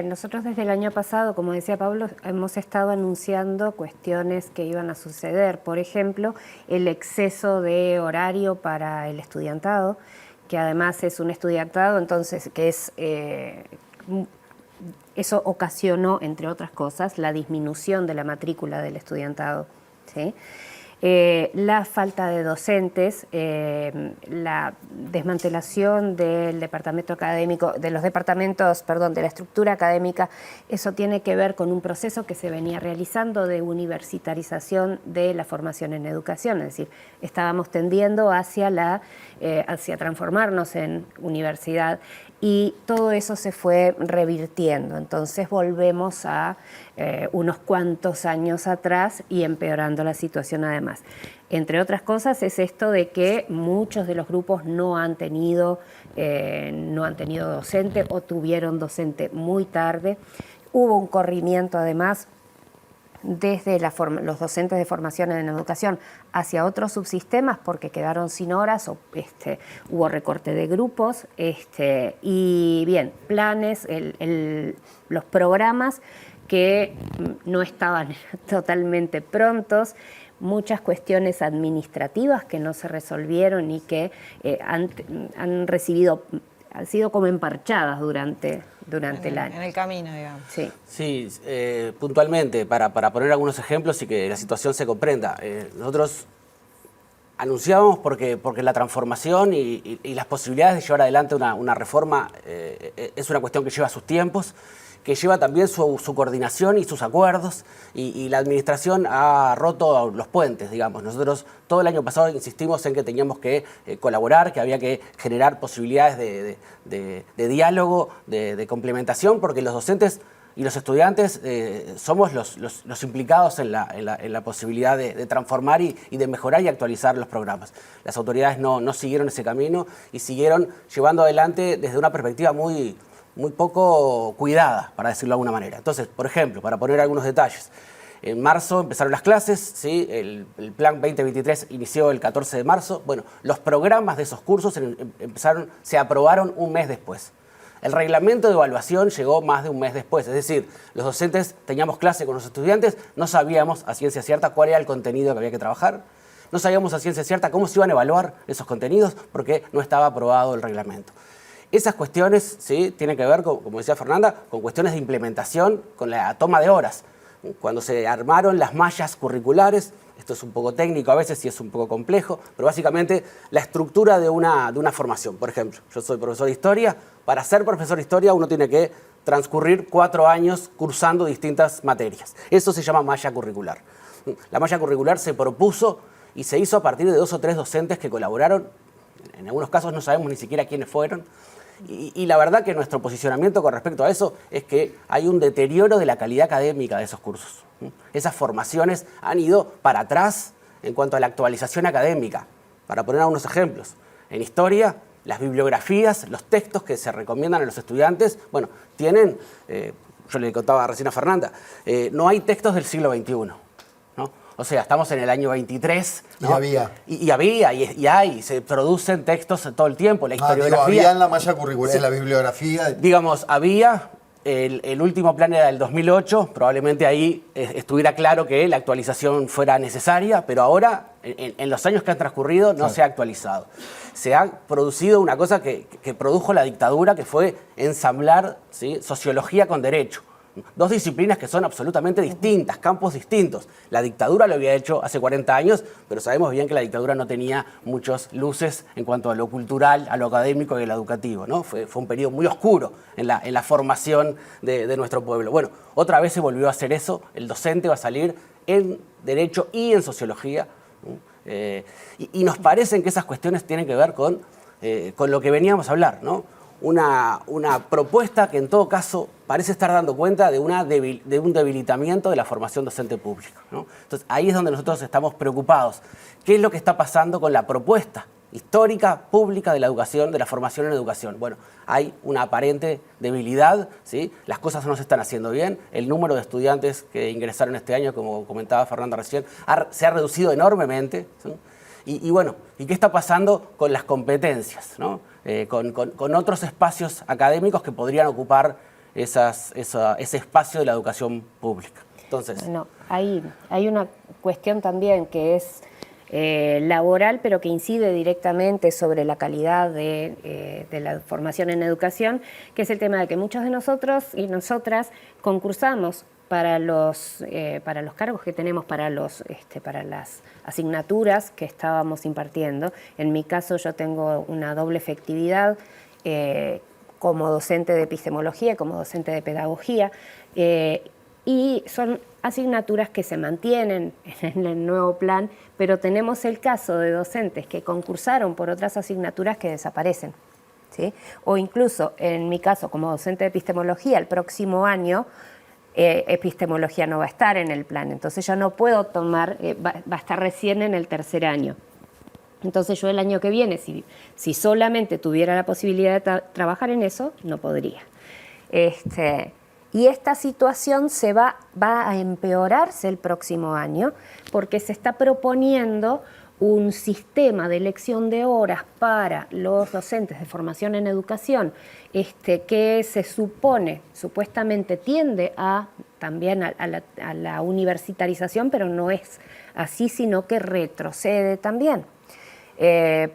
Nosotros desde el año pasado, como decía Pablo, hemos estado anunciando cuestiones que iban a suceder. Por ejemplo, el exceso de horario para el estudiantado, que además es un estudiantado, entonces, que es... eso ocasionó, entre otras cosas, la disminución de la matrícula del estudiantado, ¿sí? La falta de docentes, la desmantelación del departamento académico, de los departamentos, perdón, de la estructura académica, eso tiene que ver con un proceso que se venía realizando de universitarización de la formación en educación, es decir, estábamos tendiendo hacia transformarnos en universidad y todo eso se fue revirtiendo, entonces volvemos a unos cuantos años atrás y empeorando la situación además. Entre otras cosas es esto de que muchos de los grupos no han tenido docente o tuvieron docente muy tarde. Hubo un corrimiento además desde los docentes de formación en educación hacia otros subsistemas porque quedaron sin horas o hubo recorte de grupos y bien, planes, los programas que no estaban totalmente prontos, muchas cuestiones administrativas que no se resolvieron y que han sido como emparchadas durante el año. En el camino, digamos. Sí. Sí, puntualmente, para poner algunos ejemplos y que la situación se comprenda. Nosotros anunciábamos porque la transformación y las posibilidades de llevar adelante una reforma es una cuestión que lleva sus tiempos, que lleva también su coordinación y sus acuerdos, y la administración ha roto los puentes, digamos. Nosotros todo el año pasado insistimos en que teníamos que colaborar, que había que generar posibilidades de diálogo, de complementación, porque los docentes y los estudiantes somos los implicados en la posibilidad de transformar y de mejorar y actualizar los programas. Las autoridades no siguieron ese camino y siguieron llevando adelante desde una perspectiva muy poco cuidada, para decirlo de alguna manera. Entonces, por ejemplo, para poner algunos detalles, en marzo empezaron las clases, ¿sí? El plan 2023 inició el 14 de marzo. Bueno, los programas de esos cursos se aprobaron un mes después. El reglamento de evaluación llegó más de un mes después, es decir, los docentes teníamos clase con los estudiantes, no sabíamos a ciencia cierta cuál era el contenido que había que trabajar, no sabíamos a ciencia cierta cómo se iban a evaluar esos contenidos porque no estaba aprobado el reglamento. Esas cuestiones, ¿sí? Tienen que ver, como decía Fernanda, con cuestiones de implementación, con la toma de horas. Cuando se armaron las mallas curriculares, esto es un poco técnico a veces y es un poco complejo, pero básicamente la estructura de una formación. Por ejemplo, yo soy profesor de historia. Para ser profesor de historia uno tiene que transcurrir 4 años cursando distintas materias. Eso se llama malla curricular. La malla curricular se propuso y se hizo a partir de 2 o 3 docentes que colaboraron. En algunos casos no sabemos ni siquiera quiénes fueron. Y la verdad que nuestro posicionamiento con respecto a eso es que hay un deterioro de la calidad académica de esos cursos. Esas formaciones han ido para atrás en cuanto a la actualización académica. Para poner algunos ejemplos, en historia, las bibliografías, los textos que se recomiendan a los estudiantes, bueno, tienen, yo le contaba recién a Fernanda, no hay textos del siglo XXI. O sea, estamos en el año 23. ¿no? Y hay, se producen textos todo el tiempo. La historiografía. Había en la malla curricular, en la bibliografía. Digamos, había, el último plan era del 2008, probablemente ahí estuviera claro que la actualización fuera necesaria, pero ahora, en los años que han transcurrido, no se ha actualizado. Se ha producido una cosa que produjo la dictadura, que fue ensamblar, ¿sí? Sociología con derecho. 2 disciplinas que son absolutamente distintas, campos distintos. La dictadura lo había hecho hace 40 años, pero sabemos bien que la dictadura no tenía muchas luces en cuanto a lo cultural, a lo académico y a lo educativo, ¿no? Fue un periodo muy oscuro en la formación de nuestro pueblo. Bueno, otra vez se volvió a hacer eso. El docente va a salir en Derecho y en Sociología, ¿no? Y nos parecen que esas cuestiones tienen que ver con lo que veníamos a hablar, ¿no? Una propuesta que en todo caso parece estar dando cuenta de un debilitamiento de la formación docente pública, ¿no? Entonces ahí es donde nosotros estamos preocupados. ¿Qué es lo que está pasando con la propuesta histórica, pública de la educación, de la formación en educación. Bueno, hay una aparente debilidad, ¿sí? Las cosas no se están haciendo bien, el número de estudiantes que ingresaron este año, como comentaba Fernanda recién, se ha reducido enormemente, ¿sí? Y bueno, ¿y qué está pasando con las competencias, ¿no? Con otros espacios académicos que podrían ocupar ese espacio de la educación pública? Entonces, bueno, hay una cuestión también que es laboral, pero que incide directamente sobre la calidad de la formación en educación, que es el tema de que muchos de nosotros y nosotras concursamos para los cargos que tenemos, para las asignaturas que estábamos impartiendo. En mi caso yo tengo una doble efectividad como docente de epistemología y como docente de pedagogía, y son asignaturas que se mantienen en el nuevo plan, pero tenemos el caso de docentes que concursaron por otras asignaturas que desaparecen, ¿sí? O incluso, en mi caso, como docente de epistemología, el próximo año epistemología no va a estar en el plan, entonces yo no puedo tomar, va a estar recién en el tercer año. Entonces yo el año que viene, si solamente tuviera la posibilidad de trabajar en eso, no podría. Y esta situación va a empeorarse el próximo año porque se está proponiendo un sistema de elección de horas para los docentes de formación en educación que se supuestamente tiende también a la universitarización, pero no es así, sino que retrocede también.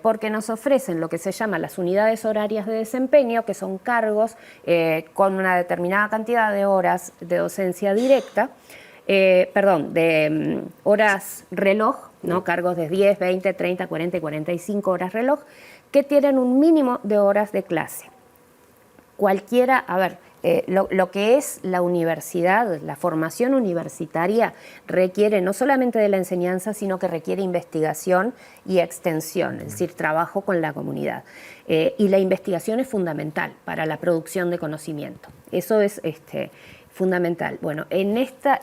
Porque nos ofrecen lo que se llama las unidades horarias de desempeño, que son cargos con una determinada cantidad de horas de docencia directa, de horas reloj, ¿no? Cargos de 10, 20, 30, 40 y 45 horas reloj, que tienen un mínimo de horas de clase. Cualquiera, lo que es la universidad, la formación universitaria, requiere no solamente de la enseñanza, sino que requiere investigación y extensión, es decir, trabajo con la comunidad. Y la investigación es fundamental para la producción de conocimiento. Eso es fundamental. Bueno,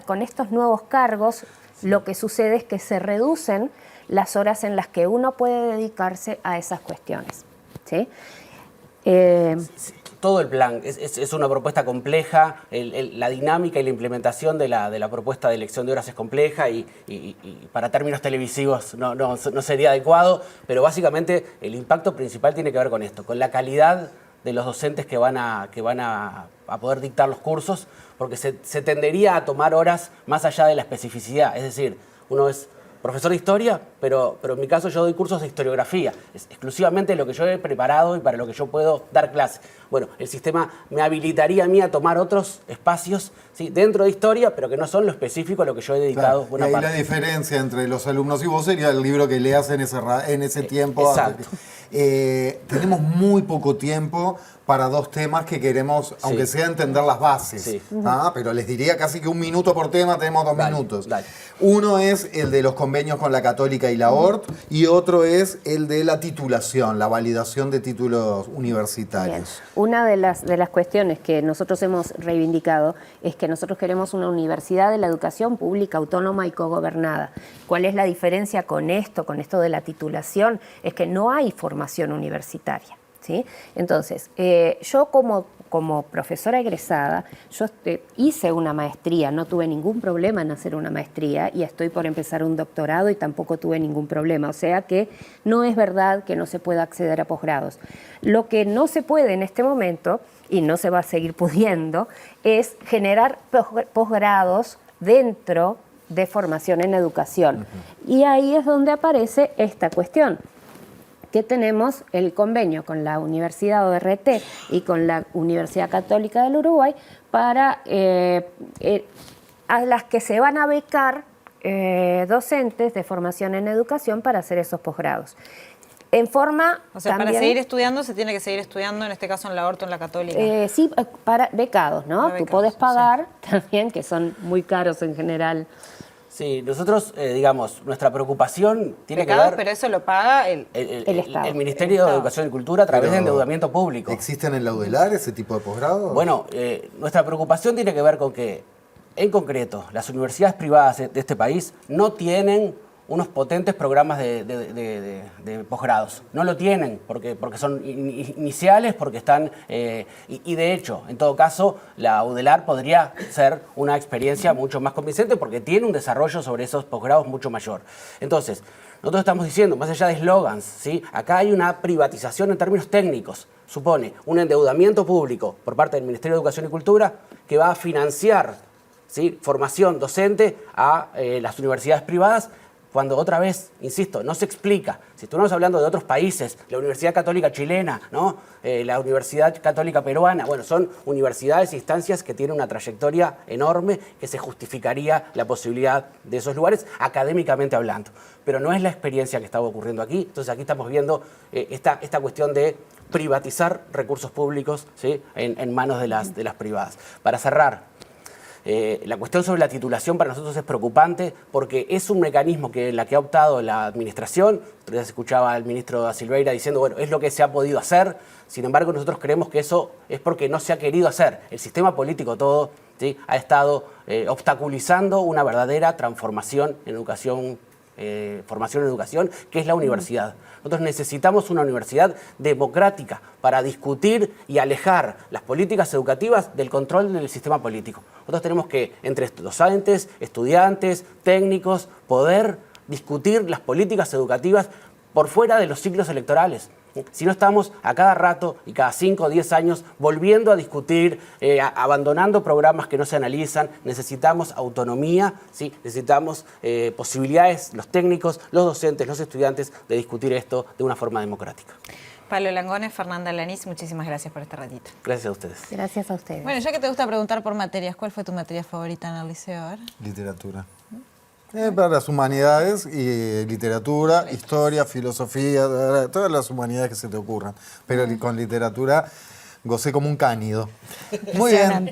con estos nuevos cargos, lo que sucede es que se reducen las horas en las que uno puede dedicarse a esas cuestiones, ¿sí? Todo el plan es una propuesta compleja, la dinámica y la implementación de la propuesta de elección de horas es compleja y para términos televisivos no sería adecuado, pero básicamente el impacto principal tiene que ver con esto, con la calidad de los docentes que van a poder dictar los cursos, porque se tendería a tomar horas más allá de la especificidad, es decir, uno es profesor de historia, pero en mi caso yo doy cursos de historiografía. Es exclusivamente lo que yo he preparado y para lo que yo puedo dar clase. Bueno, el sistema me habilitaría a mí a tomar otros espacios, ¿sí? Dentro de historia, pero que no son lo específico a lo que yo he dedicado buena parte. La diferencia entre los alumnos y vos sería el libro que leas en ese tiempo. Exacto. Tenemos muy poco tiempo para dos temas que queremos, aunque sea entender las bases. Sí. Pero les diría casi que 1 minuto por tema, tenemos 2 minutos. Dale. Uno es el de los convenios con la Católica y la ORT y otro es el de la titulación, la validación de títulos universitarios. Bien. Una de las cuestiones que nosotros hemos reivindicado es que nosotros queremos una universidad de la educación pública, autónoma y cogobernada. ¿Cuál es la diferencia con esto de la titulación? Es que no hay formación universitaria, ¿sí? Entonces, yo como profesora egresada, yo hice una maestría, no tuve ningún problema en hacer una maestría y estoy por empezar un doctorado y tampoco tuve ningún problema. O sea que no es verdad que no se pueda acceder a posgrados. Lo que no se puede en este momento, y no se va a seguir pudiendo, es generar posgrados dentro de formación en educación. Y ahí es donde aparece esta cuestión, que tenemos el convenio con la Universidad ORT y con la Universidad Católica del Uruguay para a las que se van a becar docentes de formación en educación para hacer esos posgrados. En forma O sea, también, para seguir estudiando se tiene que seguir estudiando, en este caso en la ORT o en la Católica. sí, para becados, ¿no? Para Tú becados, podés pagar también, que son muy caros en general. Sí, nosotros, digamos, nuestra preocupación tiene Becados, que ver... pero eso lo paga el Estado. El Ministerio de Educación y Cultura a través de endeudamiento público. ¿Existen en la UDELAR ese tipo de posgrados? Bueno, nuestra preocupación tiene que ver con que, en concreto, las universidades privadas de este país no tienen unos potentes programas de posgrados. No lo tienen porque son iniciales, porque están... y de hecho, en todo caso, la UDELAR podría ser una experiencia mucho más convincente porque tiene un desarrollo sobre esos posgrados mucho mayor. Entonces, nosotros estamos diciendo, más allá de eslogans, ¿sí? Acá hay una privatización en términos técnicos. Supone un endeudamiento público por parte del Ministerio de Educación y Cultura que va a financiar, ¿sí?, formación docente a las universidades privadas, cuando otra vez, insisto, no se explica. Si estamos hablando de otros países, la Universidad Católica Chilena, ¿no? La Universidad Católica Peruana, bueno, son universidades e instancias que tienen una trayectoria enorme que se justificaría la posibilidad de esos lugares académicamente hablando. Pero no es la experiencia que estaba ocurriendo aquí. Entonces aquí estamos viendo esta cuestión de privatizar recursos públicos, ¿sí?, en manos de las privadas. Para cerrar, la cuestión sobre la titulación para nosotros es preocupante porque es un mecanismo que la que ha optado la administración. Entonces escuchaba al ministro da Silveira diciendo, bueno, es lo que se ha podido hacer. Sin embargo, nosotros creemos que eso es porque no se ha querido hacer. El sistema político todo, ¿sí?, ha estado obstaculizando una verdadera transformación en educación, formación en educación, que es la universidad. Nosotros necesitamos una universidad democrática para discutir y alejar las políticas educativas del control del sistema político. Nosotros tenemos que, entre docentes, estudiantes, técnicos, poder discutir las políticas educativas por fuera de los ciclos electorales. Si no estamos a cada rato y cada 5 o 10 años volviendo a discutir, abandonando programas que no se analizan, necesitamos autonomía, ¿sí?, necesitamos posibilidades, los técnicos, los docentes, los estudiantes, de discutir esto de una forma democrática. Pablo Langone, Fernanda Lanís, muchísimas gracias por este ratito. Gracias a ustedes. Gracias a ustedes. Bueno, ya que te gusta preguntar por materias, ¿cuál fue tu materia favorita en el liceo? A ver. Literatura. Para las humanidades y literatura, historia, filosofía, todas las humanidades que se te ocurran. Pero con literatura gocé como un cánido. Muy bien.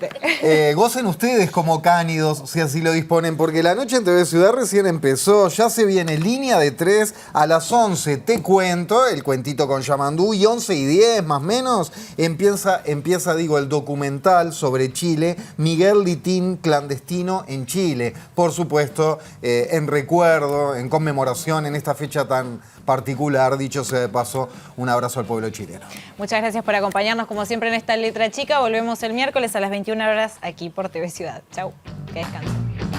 Gocen ustedes como cánidos, si así lo disponen, porque la noche en TV Ciudad recién empezó. Ya se viene Línea de 3 a las 11. Te cuento, el cuentito con Yamandú, y 11:10 más o menos empieza el documental sobre Chile, Miguel Litín clandestino en Chile. Por supuesto, en recuerdo, en conmemoración, en esta fecha tan particular, dicho sea de paso, un abrazo al pueblo chileno. Muchas gracias por acompañarnos, como siempre, en esta Letra Chica. Volvemos el miércoles a las 21 horas aquí por TV Ciudad. Chau, que descansen.